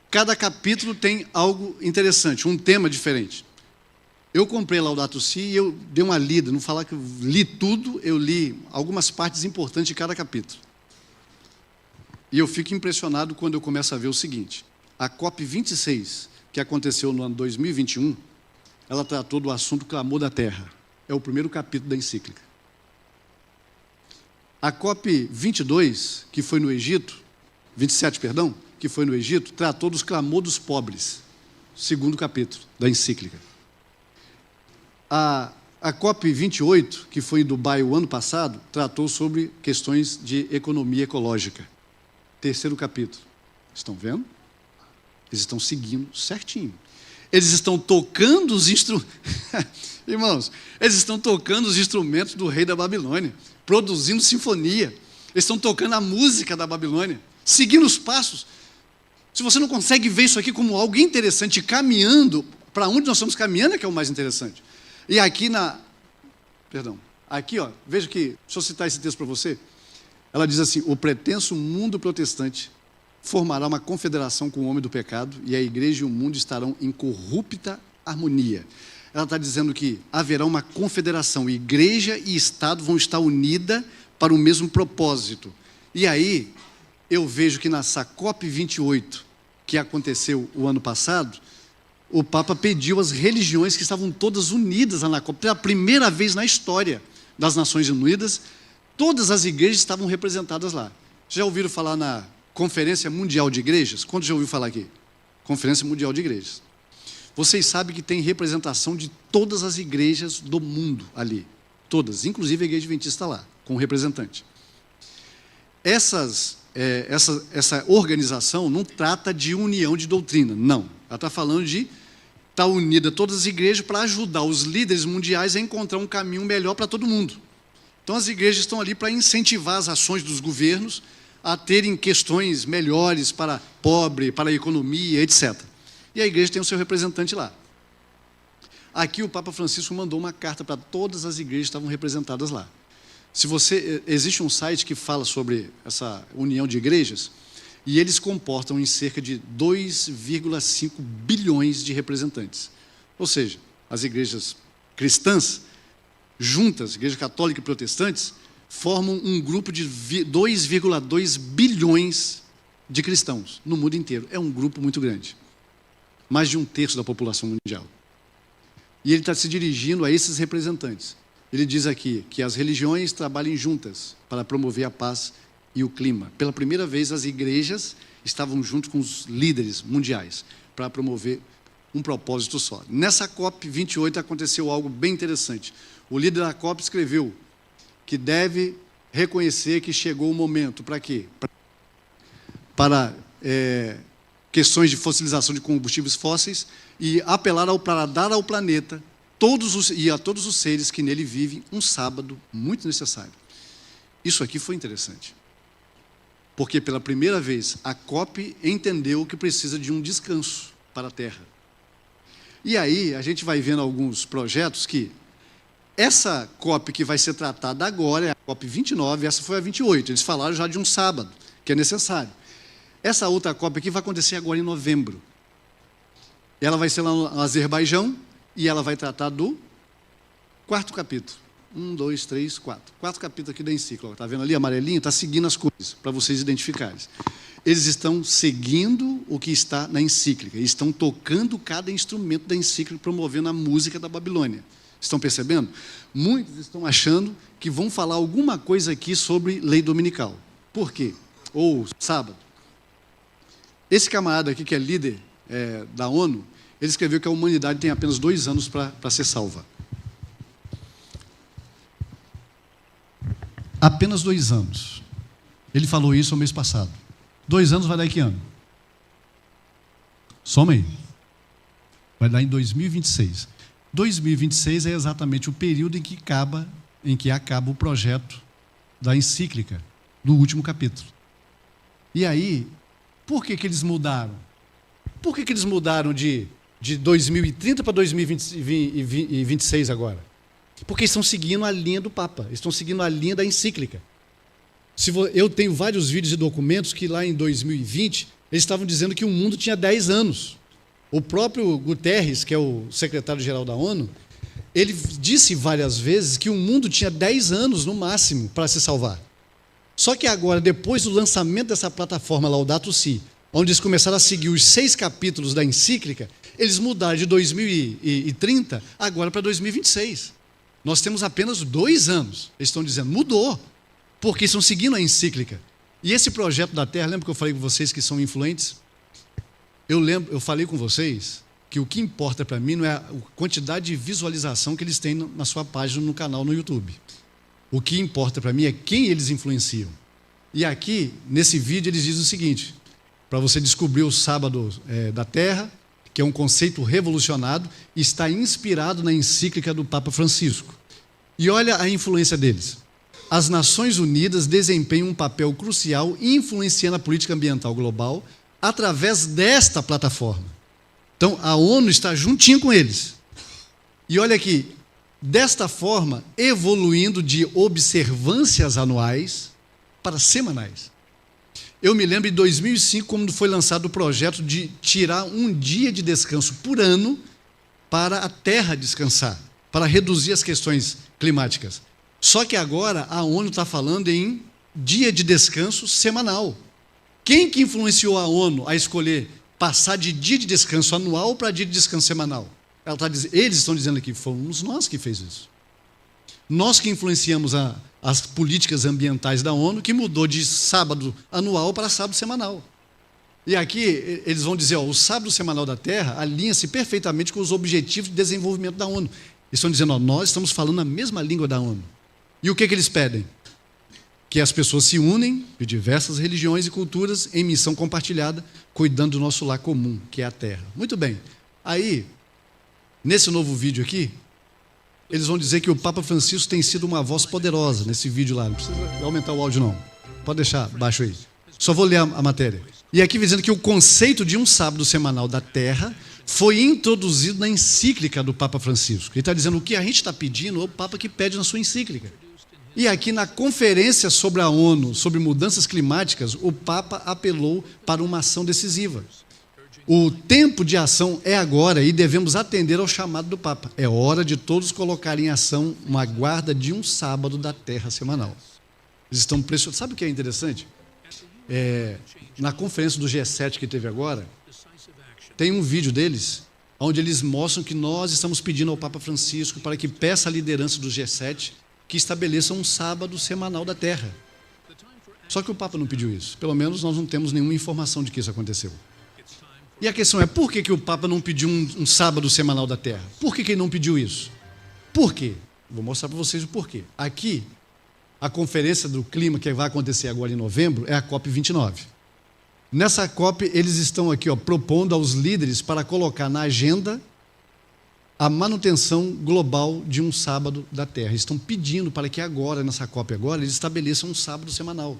Cada capítulo tem algo interessante, um tema diferente. Eu comprei Laudato Si e eu dei uma lida, não falar que eu li tudo, eu li algumas partes importantes de cada capítulo. E eu fico impressionado quando eu começo a ver o seguinte: a COP26, que aconteceu no ano 2021, ela tratou do assunto clamor da terra. É o primeiro capítulo da encíclica. A COP22, que foi no Egito, 27, perdão, que foi no Egito, tratou dos clamor dos pobres, segundo capítulo da encíclica. A COP28, que foi em Dubai o ano passado, tratou sobre questões de economia ecológica. Terceiro capítulo. Estão vendo? Eles estão seguindo certinho. Eles estão tocando os instrumentos. Irmãos, eles estão tocando os instrumentos do rei da Babilônia, produzindo sinfonia. Eles estão tocando a música da Babilônia, seguindo os passos. Se você não consegue ver isso aqui como algo interessante, caminhando para onde nós estamos caminhando, é que é o mais interessante. E aqui aqui, veja que, deixa eu citar esse texto para você. Ela diz assim: o pretenso mundo protestante formará uma confederação com o homem do pecado, e a igreja e o mundo estarão em corrupta harmonia. Ela está dizendo que haverá uma confederação, igreja e Estado vão estar unidas para o mesmo propósito. E aí, eu vejo que nessa COP28, que aconteceu o ano passado, o Papa pediu às religiões que estavam todas unidas lá na COP. Pela primeira vez na história das Nações Unidas, todas as igrejas estavam representadas lá. Já ouviram falar na Conferência Mundial de Igrejas? Quantos já ouviram falar aqui? Conferência Mundial de Igrejas. Vocês sabem que tem representação de todas as igrejas do mundo ali. Todas, inclusive a Igreja Adventista lá, com representante. Essa organização não trata de união de doutrina, não. Ela está falando de estar unida todas as igrejas para ajudar os líderes mundiais a encontrar um caminho melhor para todo mundo. Então as igrejas estão ali para incentivar as ações dos governos a terem questões melhores para pobre, para a economia, etc. E a igreja tem o seu representante lá. Aqui o Papa Francisco mandou uma carta para todas as igrejas que estavam representadas lá. Existe um site que fala sobre essa união de igrejas, e eles comportam em cerca de 2,5 bilhões de representantes. Ou seja, as igrejas cristãs, juntas, igreja católica e protestantes, formam um grupo de 2,2 bilhões de cristãos no mundo inteiro. É um grupo muito grande. Mais de 1/3 da população mundial. E ele está se dirigindo a esses representantes. Ele diz aqui que as religiões trabalhem juntas para promover a paz e o clima. Pela primeira vez, as igrejas estavam junto com os líderes mundiais para promover um propósito só. Nessa COP28 aconteceu algo bem interessante. O líder da COP escreveu que deve reconhecer que chegou o momento. Para quê? Para questões de fossilização de combustíveis fósseis e apelar para dar ao planeta e a todos os seres que nele vivem um sábado muito necessário. Isso aqui foi interessante. Porque pela primeira vez a COP entendeu que precisa de um descanso para a Terra. E aí a gente vai vendo alguns projetos que essa COP que vai ser tratada agora é a COP 29, essa foi a 28. Eles falaram já de um sábado. que é necessário. Essa outra COP aqui vai acontecer agora em novembro. Ela vai ser lá no Azerbaijão e ela vai tratar do 4º capítulo. 1, 2, 3, 4. 4 capítulos aqui da encíclica. Está vendo ali, amarelinho? Está seguindo as coisas, para vocês identificarem. Eles estão seguindo o que está na encíclica. Estão tocando cada instrumento da encíclica, promovendo a música da Babilônia. Estão percebendo? Muitos estão achando que vão falar alguma coisa aqui sobre lei dominical. Por quê? Ou sábado. Esse camarada aqui, que é líder da ONU, ele escreveu que a humanidade tem apenas 2 anos para ser salva. Apenas 2 anos. Ele falou isso no mês passado. 2 anos vai dar em que ano? Soma aí. Vai dar em 2026. 2026 é exatamente o período em que acaba o projeto da encíclica, do último capítulo. E aí, por que eles mudaram? Por que eles mudaram de 2030 para 2026 agora? Porque estão seguindo a linha do Papa, estão seguindo a linha da encíclica. Eu tenho vários vídeos e documentos que lá em 2020, eles estavam dizendo que o mundo tinha 10 anos. O próprio Guterres, que é o secretário-geral da ONU, ele disse várias vezes que o mundo tinha 10 anos no máximo para se salvar. Só que agora, depois do lançamento dessa plataforma Laudato Si, onde eles começaram a seguir os 6 capítulos da encíclica, eles mudaram de 2030 agora para 2026. Nós temos apenas 2 anos. Eles estão dizendo, mudou, porque estão seguindo a encíclica. E esse projeto da Terra, lembra que eu falei com vocês que são influentes? Eu falei com vocês que o que importa para mim não é a quantidade de visualização que eles têm na sua página, no canal, no YouTube. O que importa para mim é quem eles influenciam. E aqui, nesse vídeo, eles dizem o seguinte, para você descobrir o sábado da Terra, que é um conceito revolucionado, está inspirado na encíclica do Papa Francisco. E olha a influência deles. As Nações Unidas desempenham um papel crucial influenciando a política ambiental global através desta plataforma. Então, a ONU está juntinho com eles. E olha aqui, desta forma, evoluindo de observâncias anuais para semanais. Eu me lembro de 2005, quando foi lançado o projeto de tirar um dia de descanso por ano para a Terra descansar, para reduzir as questões climáticas. Só que agora a ONU está falando em dia de descanso semanal. Quem que influenciou a ONU a escolher passar de dia de descanso anual para dia de descanso semanal? Eles estão dizendo aqui, fomos nós que fez isso. Nós que influenciamos as políticas ambientais da ONU, que mudou de sábado anual para sábado semanal. E aqui eles vão dizer, o sábado semanal da Terra alinha-se perfeitamente com os objetivos de desenvolvimento da ONU. Eles estão dizendo, nós estamos falando a mesma língua da ONU. E o que eles pedem? Que as pessoas se unem de diversas religiões e culturas em missão compartilhada, cuidando do nosso lar comum, que é a Terra. Muito bem. Aí, nesse novo vídeo aqui, eles vão dizer que o Papa Francisco tem sido uma voz poderosa nesse vídeo lá. Não precisa aumentar o áudio, não. Pode deixar baixo aí. Só vou ler a matéria. E aqui dizendo que o conceito de um sábado semanal da Terra foi introduzido na encíclica do Papa Francisco. Ele está dizendo o que a gente está pedindo, é o Papa que pede na sua encíclica. E aqui na conferência sobre a ONU, sobre mudanças climáticas, o Papa apelou para uma ação decisiva. O tempo de ação é agora e devemos atender ao chamado do Papa. É hora de todos colocarem em ação uma guarda de um sábado da Terra semanal. Eles estão pressionados. Sabe o que é interessante? Na conferência do G7 que teve agora, tem um vídeo deles, onde eles mostram que nós estamos pedindo ao Papa Francisco para que peça a liderança do G7 que estabeleça um sábado semanal da Terra. Só que o Papa não pediu isso. Pelo menos nós não temos nenhuma informação de que isso aconteceu. E a questão é, por que o Papa não pediu um sábado semanal da Terra? Por que ele não pediu isso? Por quê? Vou mostrar para vocês o porquê. Aqui, a conferência do clima que vai acontecer agora em novembro é a COP29. Nessa COP, eles estão aqui propondo aos líderes para colocar na agenda a manutenção global de um sábado da Terra. Estão pedindo para que agora, nessa COP agora, eles estabeleçam um sábado semanal,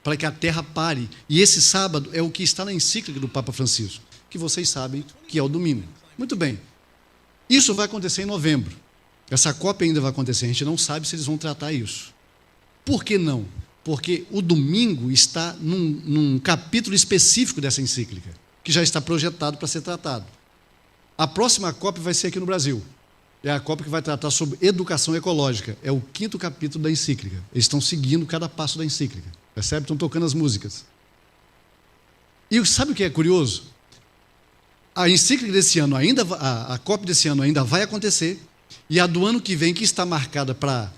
para que a Terra pare. E esse sábado é o que está na encíclica do Papa Francisco, que vocês sabem que é o domingo. Muito bem. Isso vai acontecer em novembro. Essa COP ainda vai acontecer, a gente não sabe se eles vão tratar isso. Por que não? porque o domingo está num capítulo específico dessa encíclica, que já está projetado para ser tratado. A próxima COP vai ser aqui no Brasil. É a COP que vai tratar sobre educação ecológica. É o 5º capítulo da encíclica. Eles estão seguindo cada passo da encíclica. Percebe? Estão tocando as músicas. E sabe o que é curioso? A encíclica desse ano ainda, a COP desse ano ainda vai acontecer, e a do ano que vem, que está marcada para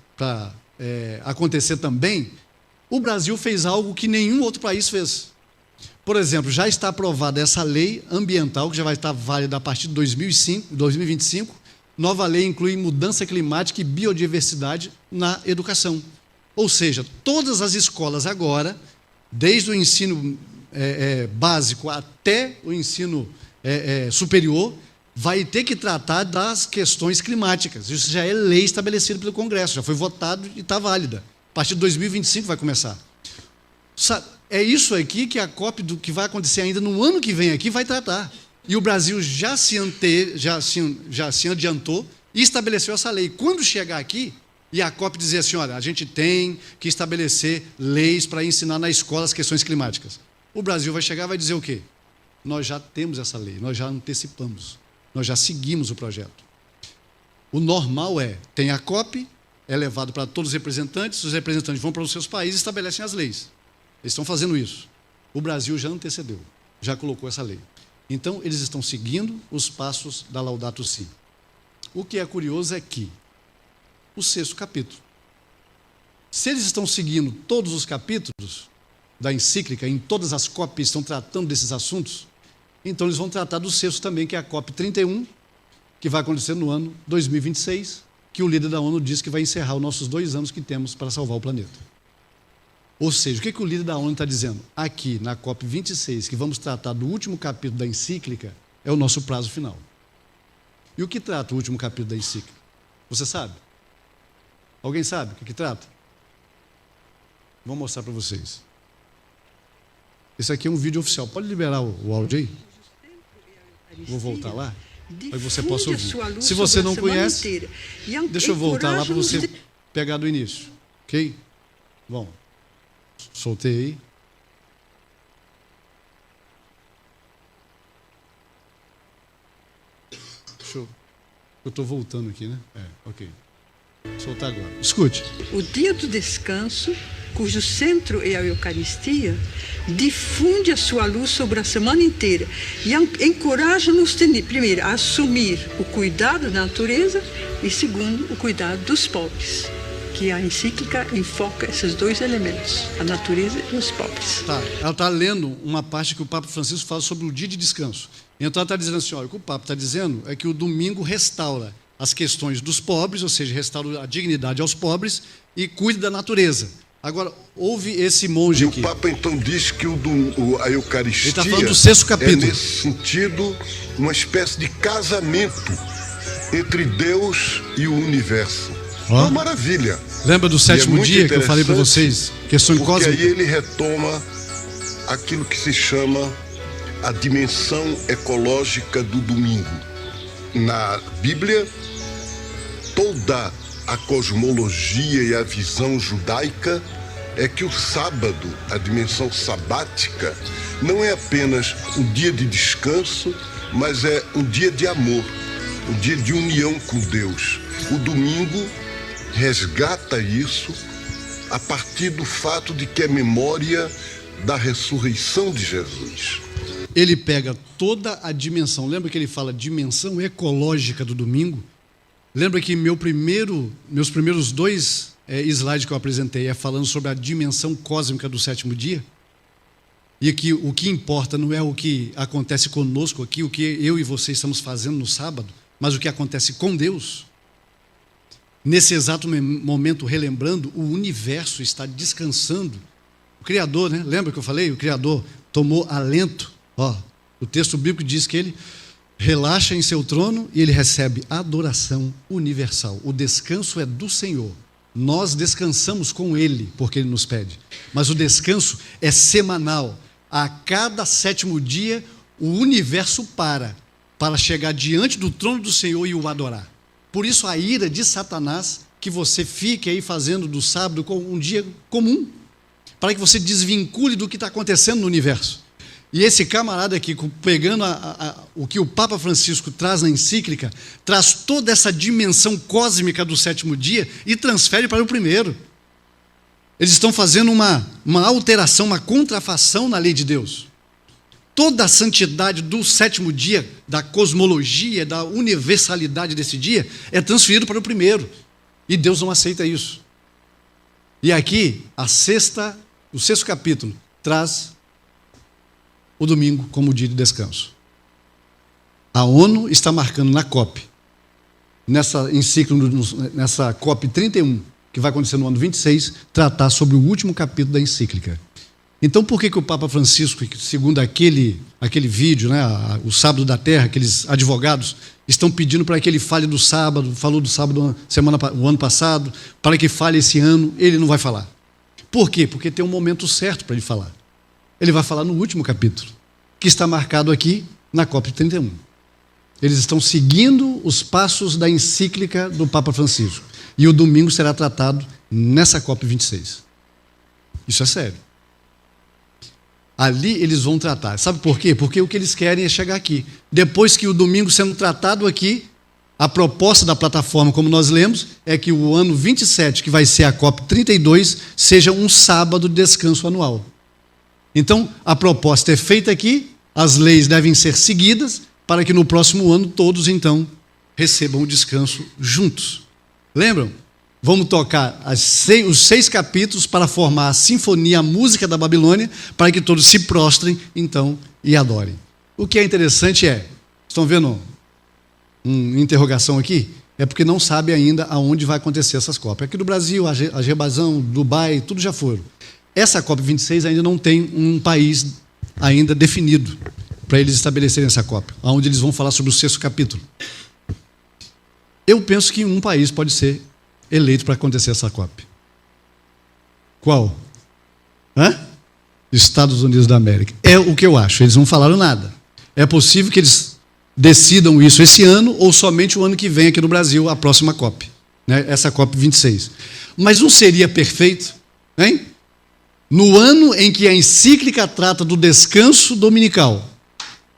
acontecer também, o Brasil fez algo que nenhum outro país fez. Por exemplo, já está aprovada essa lei ambiental, que já vai estar válida a partir de 2025. Nova lei inclui mudança climática e biodiversidade na educação. Ou seja, todas as escolas agora, desde o ensino básico até o ensino superior, vai ter que tratar das questões climáticas. Isso já é lei estabelecida pelo Congresso, já foi votado e está válida. A partir de 2025 vai começar. É isso aqui que a COP que vai acontecer ainda no ano que vem aqui vai tratar. E o Brasil já se adiantou e estabeleceu essa lei. Quando chegar aqui e a COP dizer assim, olha, a gente tem que estabelecer leis para ensinar na escola as questões climáticas. O Brasil vai chegar e vai dizer o quê? Nós já temos essa lei, nós já antecipamos, nós já seguimos o projeto. O normal tem a COP, é levado para todos os representantes vão para os seus países e estabelecem as leis. Eles estão fazendo isso. O Brasil já antecedeu, já colocou essa lei. Então, eles estão seguindo os passos da Laudato Si. O que é curioso é que o 6º capítulo, se eles estão seguindo todos os capítulos da encíclica, em todas as COPs estão tratando desses assuntos, então eles vão tratar do 6º também, que é a COP 31, que vai acontecer no ano 2026, que o líder da ONU diz que vai encerrar os nossos 2 anos que temos para salvar o planeta. Ou seja, o que o líder da ONU está dizendo? Aqui, na COP 26, que vamos tratar do último capítulo da encíclica, é o nosso prazo final. E o que trata o último capítulo da encíclica? Você sabe? Alguém sabe o que trata? Vou mostrar para vocês. Esse aqui é um vídeo oficial. Pode liberar o áudio aí? Vou voltar lá, para que você possa ouvir. Se você não conhece, deixa eu voltar lá para você pegar do início. Ok? Bom, soltei aí. Eu estou voltando aqui, né? Ok. Soltar agora. Escute. O dia do descanso, cujo centro é a Eucaristia, difunde a sua luz sobre a semana inteira e encoraja-nos, primeiro, a assumir o cuidado da natureza e, segundo, o cuidado dos pobres, que a encíclica enfoca esses 2 elementos, a natureza e os pobres. Ela está lendo uma parte que o Papa Francisco fala sobre o dia de descanso. Então ela está dizendo assim, olha, o que o Papa está dizendo é que o domingo restaura as questões dos pobres, ou seja, restaura a dignidade aos pobres e cuida da natureza. Agora, houve esse monge aqui. E o Papa então diz que a Eucaristia, ele está falando do 6º capítulo. É, nesse sentido, uma espécie de casamento entre Deus e o universo. Uma maravilha. Lembra do 7º dia que eu falei para vocês? Questão cósmica? Porque aí ele retoma aquilo que se chama a dimensão ecológica do domingo. Na Bíblia, toda a cosmologia e a visão judaica é que o sábado, a dimensão sabática, não é apenas um dia de descanso, mas é um dia de amor, um dia de união com Deus. O domingo resgata isso a partir do fato de que é memória da ressurreição de Jesus. Ele pega toda a dimensão, lembra que ele fala dimensão ecológica do domingo? Lembra que meus primeiros 2 slides que eu apresentei é falando sobre a dimensão cósmica do 7º dia? E que o que importa não é o que acontece conosco aqui, o que eu e você estamos fazendo no sábado, mas o que acontece com Deus. Nesse exato momento, relembrando, o universo está descansando. O Criador, né? Lembra que eu falei? O Criador tomou alento. O texto bíblico diz que ele relaxa em seu trono e ele recebe adoração universal. O descanso é do Senhor. Nós descansamos com ele, porque ele nos pede. Mas o descanso é semanal. A cada 7º dia, o universo para chegar diante do trono do Senhor e o adorar. Por isso a ira de Satanás, que você fique aí fazendo do sábado um dia comum. para que você desvincule do que está acontecendo no universo. E esse camarada aqui, pegando o que o Papa Francisco traz na encíclica, traz toda essa dimensão cósmica do sétimo dia e transfere para o primeiro. Eles estão fazendo uma alteração, uma contrafação na lei de Deus. Toda a santidade do sétimo dia, da cosmologia, da universalidade desse dia, é transferido para o primeiro. E Deus não aceita isso. E aqui, o sexto capítulo, traz o domingo como dia de descanso. A ONU está marcando na COP, nessa COP 31, que vai acontecer no ano 26, tratar sobre o último capítulo da encíclica. Então, por que o Papa Francisco, segundo aquele vídeo, né, o Sábado da Terra, aqueles advogados, estão pedindo para que ele fale do sábado, falou do sábado o ano passado, para que fale esse ano, ele não vai falar. Por quê? Porque tem um momento certo para ele falar. Ele vai falar no último capítulo, que está marcado aqui na COP 31. Eles estão seguindo os passos da encíclica do Papa Francisco. E o domingo será tratado nessa COP 26. Isso é sério. Ali eles vão tratar. Sabe por quê? Porque o que eles querem é chegar aqui. Depois que o domingo sendo tratado aqui, a proposta da plataforma, como nós lemos, é que o ano 27, que vai ser a COP 32, seja um sábado de descanso anual. Então, a proposta é feita aqui, as leis devem ser seguidas, para que no próximo ano todos, então, recebam o descanso juntos. Lembram? Vamos tocar os 6 capítulos para formar a sinfonia, a música da Babilônia, para que todos se prostrem, então, e adorem. O que é interessante estão vendo uma interrogação aqui? É porque não sabe ainda aonde vai acontecer essas COP. Aqui do Brasil, Azerbaijão, Dubai, tudo já foram. Essa COP 26 ainda não tem um país ainda definido para eles estabelecerem essa COP, onde eles vão falar sobre o 6º capítulo. Eu penso que um país pode ser eleito para acontecer essa COP. Qual? Estados Unidos da América. É o que eu acho, eles não falaram nada. É possível que eles decidam isso esse ano ou somente o ano que vem aqui no Brasil, a próxima COP, né? Essa COP 26. Mas não seria perfeito, hein? No ano em que a encíclica trata do descanso dominical,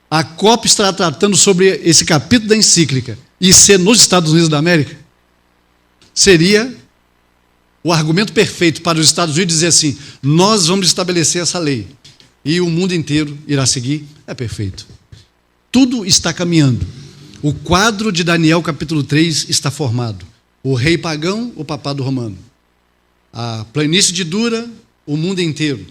a COP estará tratando sobre esse capítulo da encíclica e ser nos Estados Unidos da América? Seria o argumento perfeito para os Estados Unidos dizer assim: nós vamos estabelecer essa lei e o mundo inteiro irá seguir. É perfeito. Tudo está caminhando. O quadro de Daniel capítulo 3 está formado. O rei pagão, o papado romano. A planície de Dura, o mundo inteiro.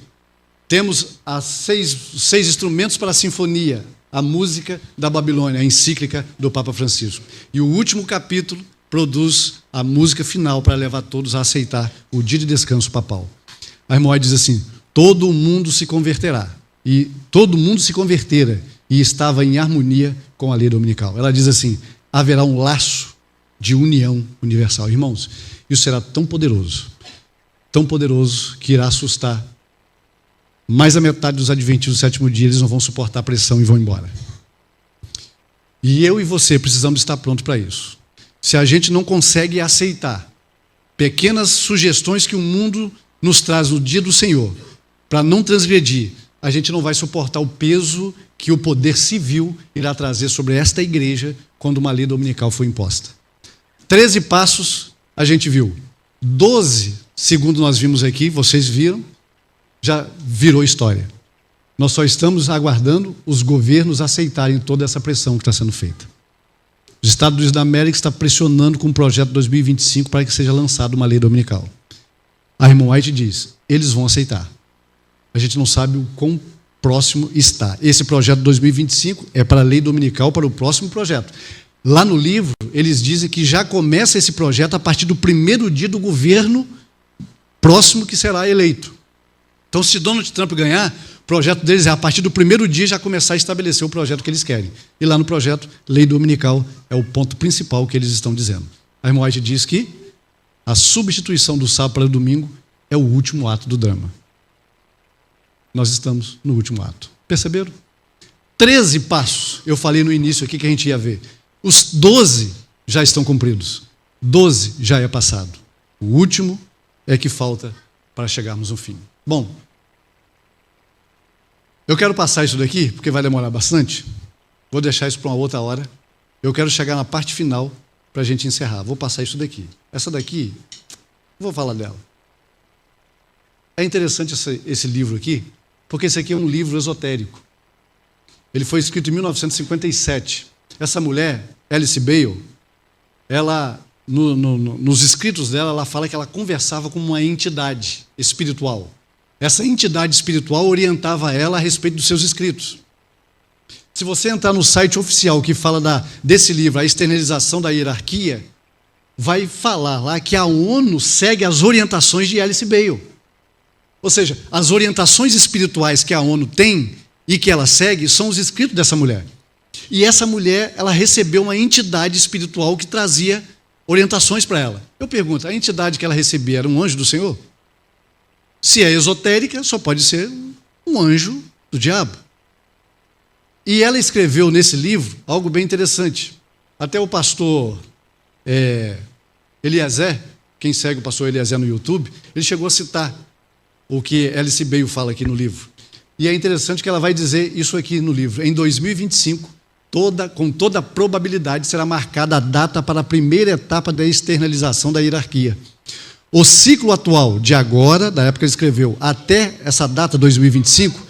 Temos as 6 instrumentos para a sinfonia, a música da Babilônia, a encíclica do Papa Francisco. E o último capítulo produz a música final para levar todos a aceitar o dia de descanso papal. A irmã diz assim: todo mundo se converterá. E todo mundo se convertera e estava em harmonia com a lei dominical. Ela diz assim: haverá um laço de união universal. Irmãos, isso será tão poderoso que irá assustar mais da metade dos adventistas do sétimo dia. Eles não vão suportar a pressão e vão embora. E eu e você precisamos estar prontos para isso. Se a gente não consegue aceitar pequenas sugestões que o mundo nos traz no dia do Senhor, para não transgredir, a gente não vai suportar o peso que o poder civil irá trazer sobre esta igreja quando uma lei dominical foi imposta. 13 passos a gente viu. 12, segundo nós vimos aqui, vocês viram, já virou história. Nós só estamos aguardando os governos aceitarem toda essa pressão que está sendo feita. Os Estados Unidos da América está pressionando com o projeto 2025 para que seja lançada uma lei dominical. A irmã White diz: eles vão aceitar. A gente não sabe o quão próximo está. Esse projeto 2025 é para a lei dominical, para o próximo projeto. Lá no livro, eles dizem que já começa esse projeto a partir do primeiro dia do governo próximo que será eleito. Então, se Donald Trump ganhar, o projeto deles é a partir do primeiro dia já começar a estabelecer o projeto que eles querem. E lá no projeto, lei dominical é o ponto principal que eles estão dizendo. A irmã White diz que a substituição do sábado para o domingo é o último ato do drama. Nós estamos no último ato. Perceberam? 13 passos, eu falei no início aqui que a gente ia ver. Os 12 já estão cumpridos. 12 já é passado. O último é que falta para chegarmos ao fim. Bom, eu quero passar isso daqui, porque vai demorar bastante. Vou deixar isso para uma outra hora. Eu quero chegar na parte final para a gente encerrar. Vou passar isso daqui. Essa daqui, vou falar dela. É interessante esse livro aqui, porque esse aqui é um livro esotérico. Ele foi escrito em 1957. Essa mulher, Alice Bale, ela, nos escritos dela, ela fala que ela conversava com uma entidade espiritual. Essa entidade espiritual orientava ela a respeito dos seus escritos. Se você entrar no site oficial que fala desse livro, A Externalização da Hierarquia, vai falar lá que a ONU segue as orientações de Alice Bale. Ou seja, as orientações espirituais que a ONU tem e que ela segue são os escritos dessa mulher. E essa mulher, ela recebeu uma entidade espiritual que trazia orientações para ela. Eu pergunto, a entidade que ela recebia era um anjo do Senhor? Se é esotérica, só pode ser um anjo do diabo. E ela escreveu nesse livro algo bem interessante. Até o pastor Eliezer, quem segue o pastor Eliezer no YouTube, ele chegou a citar o que Alice Bale fala aqui no livro. E é interessante que ela vai dizer isso aqui no livro. Em 2025, com toda probabilidade, será marcada a data para a primeira etapa da externalização da hierarquia. O ciclo atual, de agora, da época que ele escreveu, até essa data, 2025,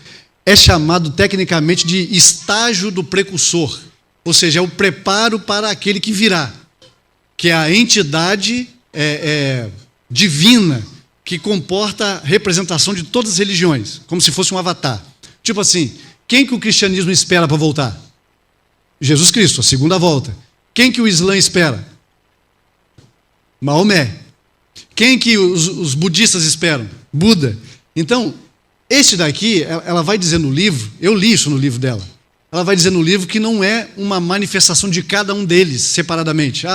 é chamado tecnicamente de estágio do precursor. Ou seja, é o preparo para aquele que virá, que é a entidade divina, que comporta a representação de todas as religiões, como se fosse um avatar. Tipo assim, quem que o cristianismo espera para voltar? Jesus Cristo, a segunda volta. Quem que o Islã espera? Maomé. Quem que os budistas esperam? Buda. Então, este daqui, ela vai dizer no livro, eu li isso no livro dela, ela vai dizer no livro que não é uma manifestação de cada um deles separadamente.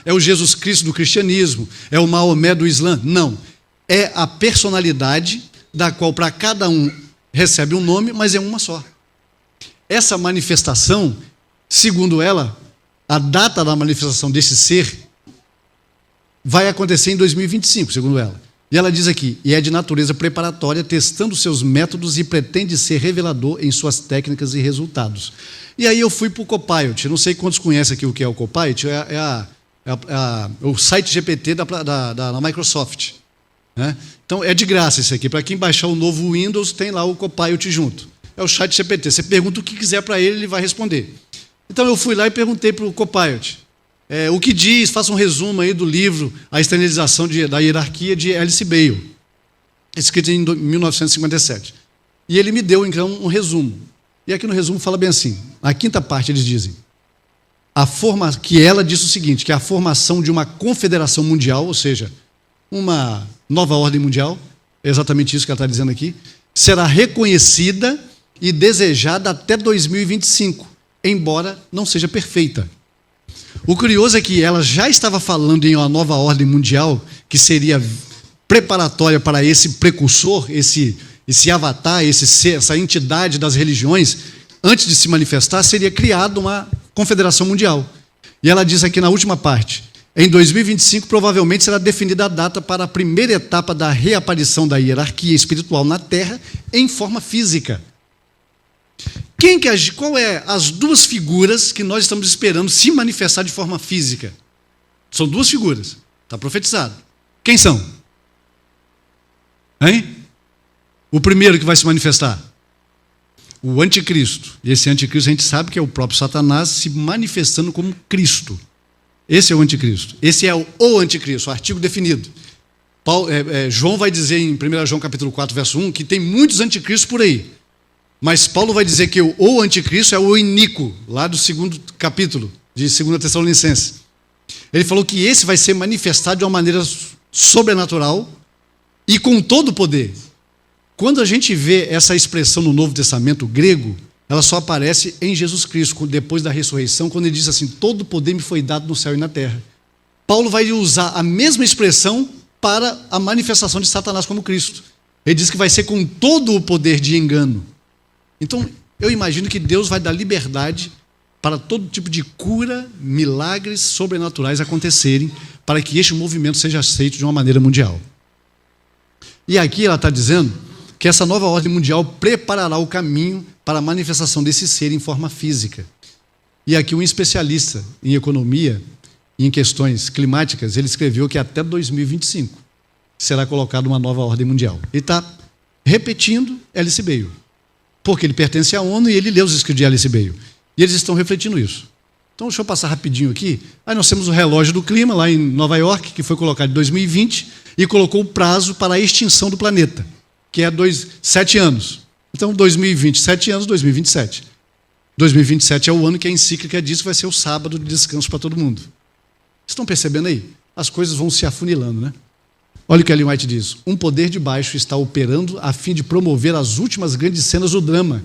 É o Jesus Cristo do cristianismo, é o Maomé do Islã. Não. É a personalidade da qual para cada um recebe um nome, mas é uma só. Essa manifestação, segundo ela, a data da manifestação desse ser vai acontecer em 2025, segundo ela. E ela diz aqui, e é de natureza preparatória, testando seus métodos e pretende ser revelador em suas técnicas e resultados. E aí eu fui para o Copilot. Não sei quantos conhecem aqui o que é o Copilot, o site GPT da Microsoft. Né? Então é de graça isso aqui. Para quem baixar o novo Windows, tem lá o Copilot junto. É o chat GPT. Você pergunta o que quiser para ele vai responder. Então eu fui lá e perguntei para o Copilot. O que diz, faça um resumo aí do livro A Externalização da Hierarquia de Alice Bale, escrito em 1957. E ele me deu, então, um resumo. E aqui no resumo fala bem assim, na quinta parte eles dizem, que ela disse o seguinte, que a formação de uma confederação mundial, ou seja, uma nova ordem mundial, é exatamente isso que ela está dizendo aqui, será reconhecida e desejada até 2025, embora não seja perfeita. O curioso é que ela já estava falando em uma nova ordem mundial, que seria preparatória para esse precursor, esse avatar, esse ser, essa entidade das religiões, antes de se manifestar, seria criada uma confederação mundial. E ela diz aqui na última parte, em 2025 provavelmente será definida a data para a primeira etapa da reaparição da hierarquia espiritual na Terra em forma física. Qual é as duas figuras que nós estamos esperando se manifestar de forma física? São duas figuras. Está profetizado. Quem são? Hein? O primeiro que vai se manifestar? O anticristo. E esse anticristo a gente sabe que é o próprio Satanás se manifestando como Cristo. Esse é o anticristo. Esse é o anticristo, o artigo definido. João vai dizer em 1 João capítulo 4, verso 1, que tem muitos anticristos por aí. Mas Paulo vai dizer que o anticristo é o iníquo, lá do 2º capítulo de 2 Tessalonicenses. Ele falou que esse vai ser manifestado de uma maneira sobrenatural e com todo o poder. Quando a gente vê essa expressão no Novo Testamento grego, ela só aparece em Jesus Cristo, depois da ressurreição, quando ele diz assim, todo o poder me foi dado no céu e na terra. Paulo vai usar a mesma expressão para a manifestação de Satanás como Cristo. Ele diz que vai ser com todo o poder de engano. Então, eu imagino que Deus vai dar liberdade para todo tipo de cura, milagres sobrenaturais acontecerem, para que este movimento seja aceito de uma maneira mundial. E aqui ela está dizendo que essa nova ordem mundial preparará o caminho para a manifestação desse ser em forma física. E aqui um especialista em economia e em questões climáticas, ele escreveu que até 2025 será colocada uma nova ordem mundial. Ele está repetindo Alice Bale, porque ele pertence à ONU e ele lê os escritos de Alice Bale. E eles estão refletindo isso. Então, deixa eu passar rapidinho aqui. Aí nós temos o relógio do clima, lá em Nova York, que foi colocado em 2020, e colocou o prazo para a extinção do planeta, que é 7 anos. Então, 2020, 7 anos, 2027. 2027 é o ano que a encíclica diz que vai ser o sábado de descanso para todo mundo. Estão percebendo aí? As coisas vão se afunilando, né? Olha o que Ellen White diz. Um poder de baixo está operando a fim de promover as últimas grandes cenas do drama.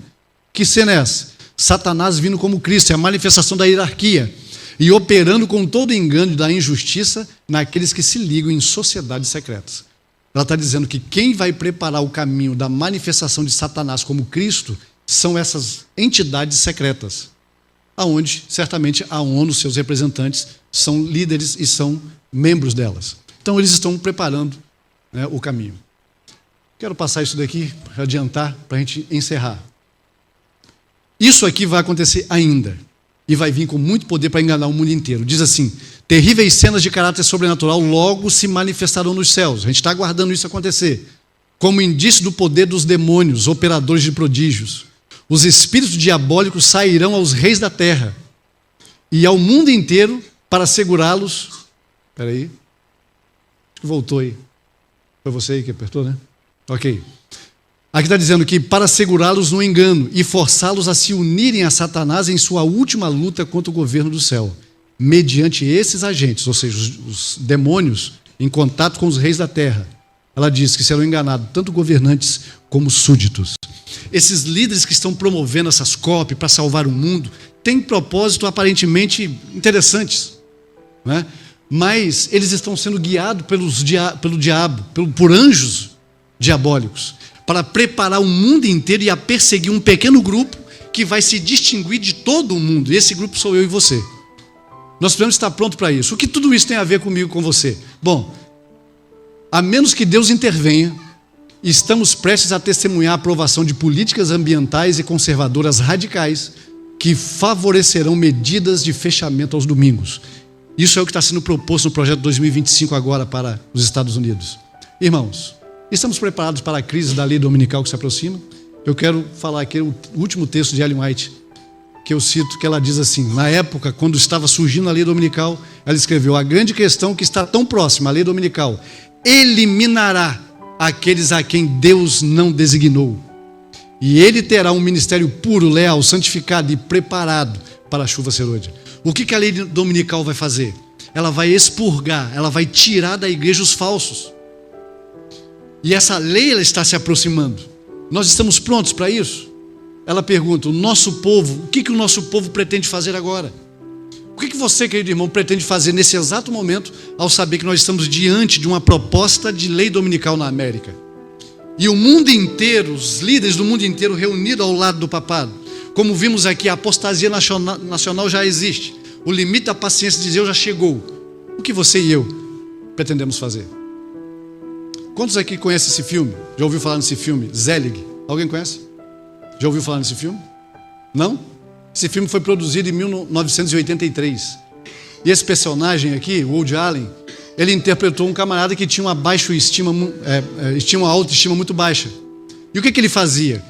Que cena é essa? Satanás vindo como Cristo, é a manifestação da hierarquia, e operando com todo o engano da injustiça naqueles que se ligam em sociedades secretas. Ela está dizendo que quem vai preparar o caminho da manifestação de Satanás como Cristo são essas entidades secretas, aonde certamente a ONU, seus representantes, são líderes e são membros delas. Então eles estão preparando, né, o caminho. Quero passar isso daqui, para adiantar, para a gente encerrar. Isso aqui vai acontecer ainda, e vai vir com muito poder para enganar o mundo inteiro. Diz assim: terríveis cenas de caráter sobrenatural logo se manifestarão nos céus. A gente está aguardando isso acontecer, como indício do poder dos demônios, operadores de prodígios. Os espíritos diabólicos sairão aos reis da terra e ao mundo inteiro para segurá-los. Espera aí. Acho que voltou aí. Foi você aí que apertou, né? Ok. Aqui está dizendo que para segurá-los no engano e forçá-los a se unirem a Satanás em sua última luta contra o governo do céu, mediante esses agentes, ou seja, os demônios, em contato com os reis da terra. Ela diz que serão enganados tanto governantes como súditos. Esses líderes que estão promovendo essas COP para salvar o mundo têm propósitos aparentemente interessantes, né? Mas eles estão sendo guiados pelo diabo, por anjos diabólicos, para preparar o mundo inteiro e a perseguir um pequeno grupo que vai se distinguir de todo o mundo. E esse grupo sou eu e você. Nós precisamos estar prontos para isso. O que tudo isso tem a ver comigo e com você? Bom, a menos que Deus intervenha, estamos prestes a testemunhar a aprovação de políticas ambientais e conservadoras radicais que favorecerão medidas de fechamento aos domingos. Isso é o que está sendo proposto no projeto 2025 agora para os Estados Unidos. Irmãos, estamos preparados para a crise da lei dominical que se aproxima? Eu quero falar aqui o último texto de Ellen White, que eu cito, que ela diz assim: na época, quando estava surgindo a lei dominical, ela escreveu: a grande questão que está tão próxima, a lei dominical, eliminará aqueles a quem Deus não designou. E ele terá um ministério puro, leal, santificado e preparado para a chuva serôdia. O que a lei dominical vai fazer? Ela vai expurgar, ela vai tirar da igreja os falsos. E essa lei ela está se aproximando. Nós estamos prontos para isso? Ela pergunta: o nosso povo, o que o nosso povo pretende fazer agora? O que você, querido irmão, pretende fazer nesse exato momento, ao saber que nós estamos diante de uma proposta de lei dominical na América? E o mundo inteiro, os líderes do mundo inteiro reunidos ao lado do papado. Como vimos aqui, a apostasia nacional já existe. O limite da paciência de Deus já chegou. O que você e eu pretendemos fazer? Quantos aqui conhecem esse filme? Já ouviu falar nesse filme? Zelig. Alguém conhece? Já ouviu falar nesse filme? Não? Esse filme foi produzido em 1983. E esse personagem aqui, o Woody Allen, ele interpretou um camarada que tinha uma autoestima muito baixa. E o que ele fazia?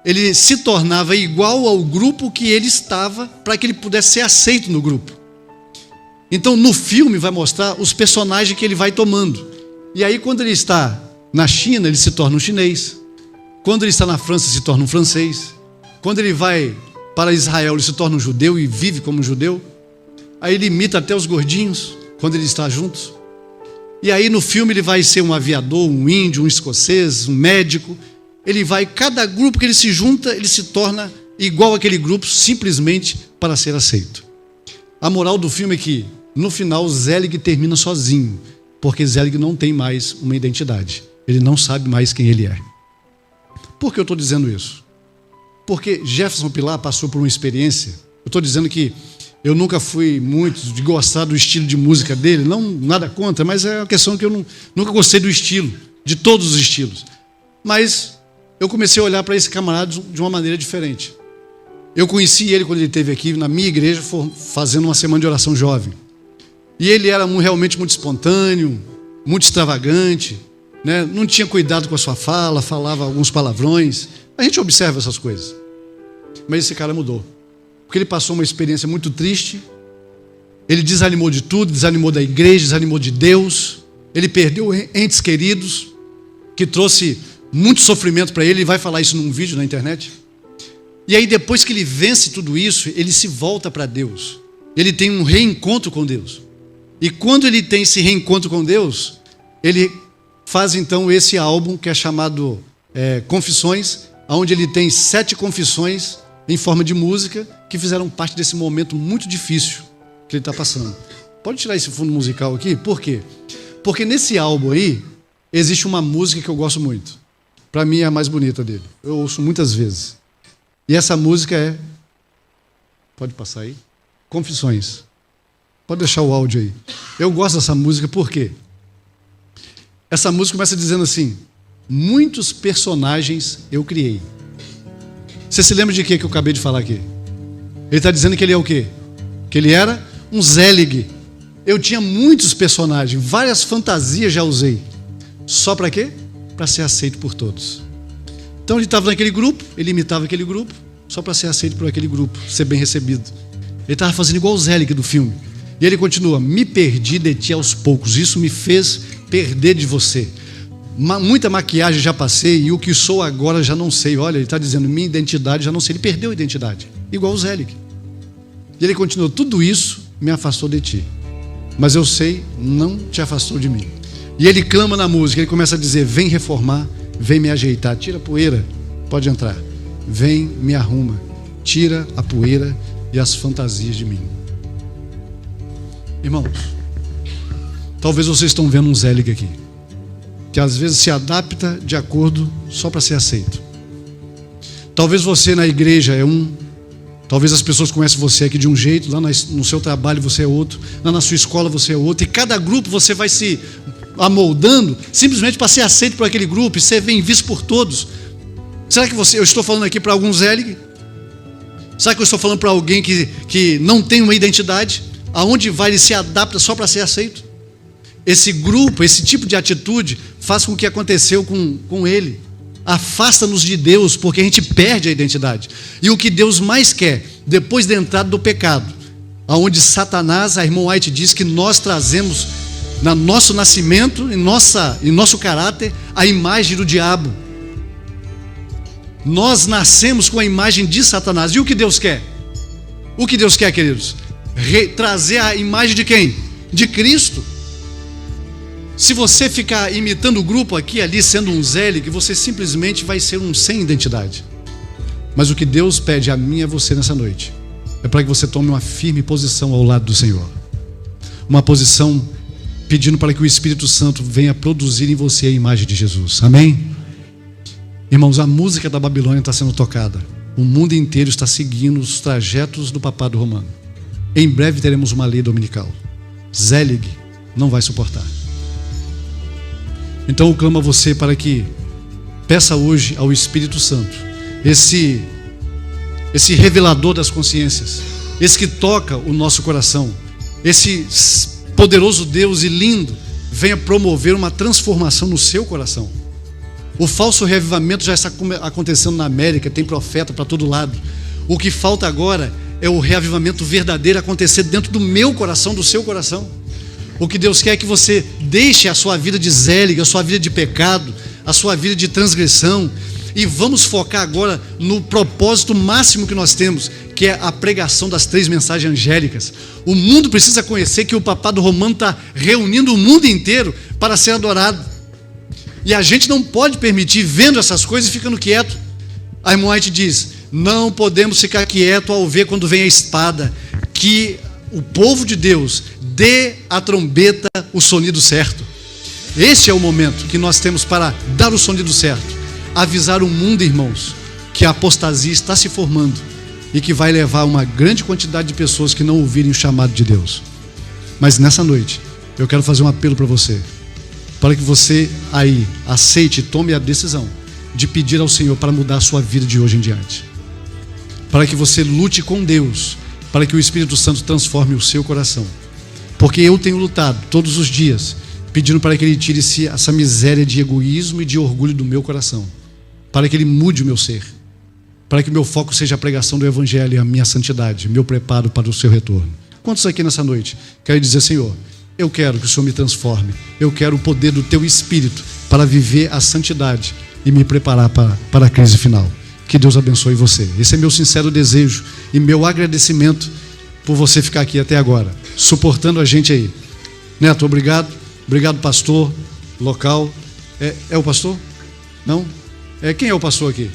Ele se tornava igual ao grupo que ele estava, para que ele pudesse ser aceito no grupo. Então, no filme vai mostrar os personagens que ele vai tomando. E aí, quando ele está na China, ele se torna um chinês. Quando ele está na França, se torna um francês. Quando ele vai para Israel, ele se torna um judeu e vive como um judeu. Aí ele imita até os gordinhos, quando ele está juntos. E aí, no filme, ele vai ser um aviador, um índio, um escocês, um médico. Ele vai, cada grupo que ele se junta, ele se torna igual àquele grupo, simplesmente para ser aceito. A moral do filme é que, no final, Zelig termina sozinho, porque Zelig não tem mais uma identidade. Ele não sabe mais quem ele é. Por que eu estou dizendo isso? Porque Jefferson Pilar passou por uma experiência. Eu estou dizendo que eu nunca fui muito de gostar do estilo de música dele, não nada contra, mas é uma questão que eu nunca gostei do estilo, de todos os estilos. Mas eu comecei a olhar para esse camarada de uma maneira diferente. Eu conheci ele quando ele esteve aqui na minha igreja, fazendo uma semana de oração jovem. E ele era realmente muito espontâneo, muito extravagante, né? Não tinha cuidado com a sua fala, falava alguns palavrões. A gente observa essas coisas. Mas esse cara mudou. Porque ele passou uma experiência muito triste. Ele desanimou de tudo, desanimou da igreja, desanimou de Deus. Ele perdeu entes queridos, que trouxe muito sofrimento para ele. Ele vai falar isso num vídeo na internet. E aí, depois que ele vence tudo isso, ele se volta para Deus. Ele tem um reencontro com Deus. E quando ele tem esse reencontro com Deus, ele faz então esse álbum que é chamado Confissões, onde ele tem 7 confissões em forma de música que fizeram parte desse momento muito difícil que ele está passando. Pode tirar esse fundo musical aqui? Por quê? Porque nesse álbum aí existe uma música que eu gosto muito. Para mim é a mais bonita dele. Eu ouço muitas vezes. E essa música é... Pode passar aí? Confissões. Pode deixar o áudio aí. Eu gosto dessa música por quê? Essa música começa dizendo assim: muitos personagens eu criei. Você se lembra de quê que eu acabei de falar aqui? Ele está dizendo que ele é o quê? Que ele era um Zelig. Eu tinha muitos personagens, várias fantasias já usei. Só para quê? Para ser aceito por todos. Então ele estava naquele grupo, ele imitava aquele grupo, só para ser aceito por aquele grupo, ser bem recebido. Ele estava fazendo igual o Zelig do filme. E ele continua: me perdi de ti aos poucos, isso me fez perder de você. Muita maquiagem já passei e o que sou agora já não sei. Olha, ele está dizendo, minha identidade já não sei. Ele perdeu a identidade, igual o Zelig. E ele continua: tudo isso me afastou de ti, mas eu sei, não te afastou de mim. E ele clama na música, ele começa a dizer: vem reformar, vem me ajeitar, tira a poeira, pode entrar, vem me arruma, tira a poeira e as fantasias de mim. Irmãos, talvez vocês estão vendo um Zelig aqui, que às vezes se adapta de acordo só para ser aceito. Talvez você na igreja é um, talvez as pessoas conhecem você aqui de um jeito, lá no seu trabalho você é outro, lá na sua escola você é outro, e cada grupo você vai se amoldando simplesmente para ser aceito por aquele grupo e ser bem visto por todos. Será que eu estou falando aqui para algum Zelig? Será que eu estou falando para alguém que não tem uma identidade? Aonde vai ele se adapta só para ser aceito? Esse grupo, esse tipo de atitude faz com o que aconteceu com ele. Afasta-nos de Deus, porque a gente perde a identidade. E o que Deus mais quer, depois da entrada do pecado, aonde Satanás, a irmã White diz que nós trazemos no nosso nascimento, em nosso caráter, a imagem do diabo. Nós nascemos com a imagem de Satanás. E o que Deus quer? O que Deus quer, queridos? Trazer a imagem de quem? De Cristo. Se você ficar imitando o grupo aqui e ali, sendo um Zelig, você simplesmente vai ser um sem identidade. Mas o que Deus pede a mim e a você nessa noite é para que você tome uma firme posição ao lado do Senhor. Uma posição pedindo para que o Espírito Santo venha produzir em você a imagem de Jesus. Amém? Irmãos, a música da Babilônia está sendo tocada. O mundo inteiro está seguindo os trajetos do papado romano. Em breve teremos uma lei dominical. Zelig não vai suportar. Então eu clamo a você para que peça hoje ao Espírito Santo, esse revelador das consciências, esse que toca o nosso coração, esse poderoso Deus e lindo, venha promover uma transformação no seu coração. O falso reavivamento já está acontecendo na América, tem profeta para todo lado. O que falta agora é o reavivamento verdadeiro acontecer dentro do meu coração, do seu coração. O que Deus quer é que você deixe a sua vida de Zelig, a sua vida de pecado, a sua vida de transgressão, e vamos focar agora no propósito máximo que nós temos, que é a pregação das 3 mensagens angélicas. O mundo precisa conhecer que o papado romano está reunindo o mundo inteiro para ser adorado. E a gente não pode permitir vendo essas coisas e ficando quieto. A irmã White diz: não podemos ficar quieto ao ver quando vem a espada, que o povo de Deus dê a trombeta o sonido certo. Esse é o momento que nós temos para dar o sonido certo, avisar o mundo, irmãos, que a apostasia está se formando e que vai levar uma grande quantidade de pessoas que não ouvirem o chamado de Deus. Mas nessa noite eu quero fazer um apelo para você, para que você aí aceite e tome a decisão de pedir ao Senhor para mudar a sua vida de hoje em diante. Para que você lute com Deus, para que o Espírito Santo transforme o seu coração. Porque eu tenho lutado todos os dias, pedindo para que Ele tire essa miséria de egoísmo e de orgulho do meu coração. Para que Ele mude o meu ser. Para que o meu foco seja a pregação do Evangelho e a minha santidade, meu preparo para o seu retorno. Quantos aqui nessa noite querem dizer: Senhor, eu quero que o Senhor me transforme, eu quero o poder do Teu Espírito para viver a santidade e me preparar para a crise final. Que Deus abençoe você. Esse é meu sincero desejo e meu agradecimento por você ficar aqui até agora, suportando a gente aí. Neto, obrigado. Obrigado, pastor local. É o pastor? Não? Quem é o pastor aqui?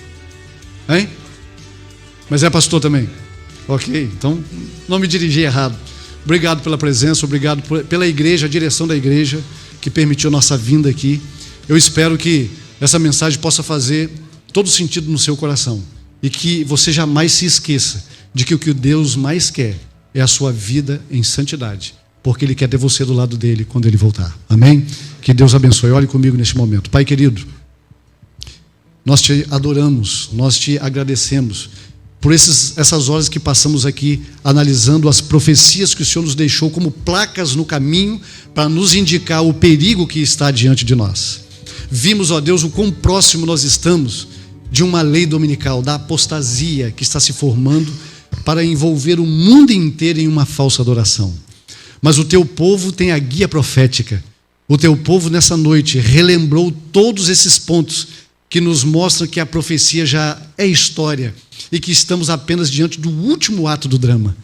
Hein? Mas é pastor também? Ok, então não me dirigi errado. Obrigado pela presença, obrigado pela igreja, a direção da igreja que permitiu nossa vinda aqui. Eu espero que essa mensagem possa fazer todo sentido no seu coração e que você jamais se esqueça de que o que Deus mais quer é a sua vida em santidade, porque Ele quer ter você do lado dele quando Ele voltar. Amém? Que Deus abençoe. Olhe comigo neste momento. Pai querido, nós te adoramos, nós te agradecemos por essas horas que passamos aqui analisando as profecias que o Senhor nos deixou como placas no caminho para nos indicar o perigo que está diante de nós. Vimos, ó Deus, o quão próximo nós estamos de uma lei dominical, da apostasia que está se formando para envolver o mundo inteiro em uma falsa adoração. Mas o teu povo tem a guia profética. O teu povo nessa noite relembrou todos esses pontos que nos mostram que a profecia já é história e que estamos apenas diante do último ato do drama.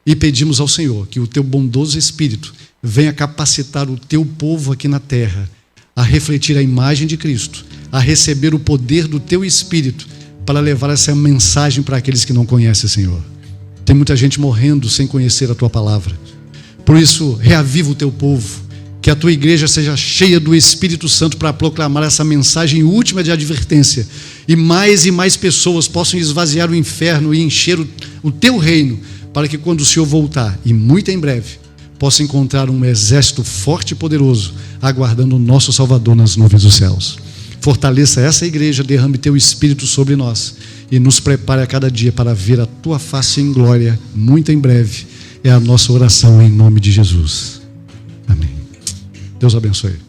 E pedimos ao Senhor que o teu bondoso Espírito venha capacitar o teu povo aqui na terra a refletir a imagem de Cristo, a receber o poder do teu Espírito para levar essa mensagem para aqueles que não conhecem, Senhor. Tem muita gente morrendo sem conhecer a tua palavra. Por isso, reaviva o teu povo, que a tua igreja seja cheia do Espírito Santo para proclamar essa mensagem última de advertência, e mais pessoas possam esvaziar o inferno e encher o teu reino, para que quando o Senhor voltar, e muito em breve, possa encontrar um exército forte e poderoso, aguardando o nosso Salvador nas nuvens dos céus. Fortaleça essa igreja, derrame teu Espírito sobre nós e nos prepare a cada dia para ver a tua face em glória muito em breve. É a nossa oração em nome de Jesus. Amém. Deus abençoe.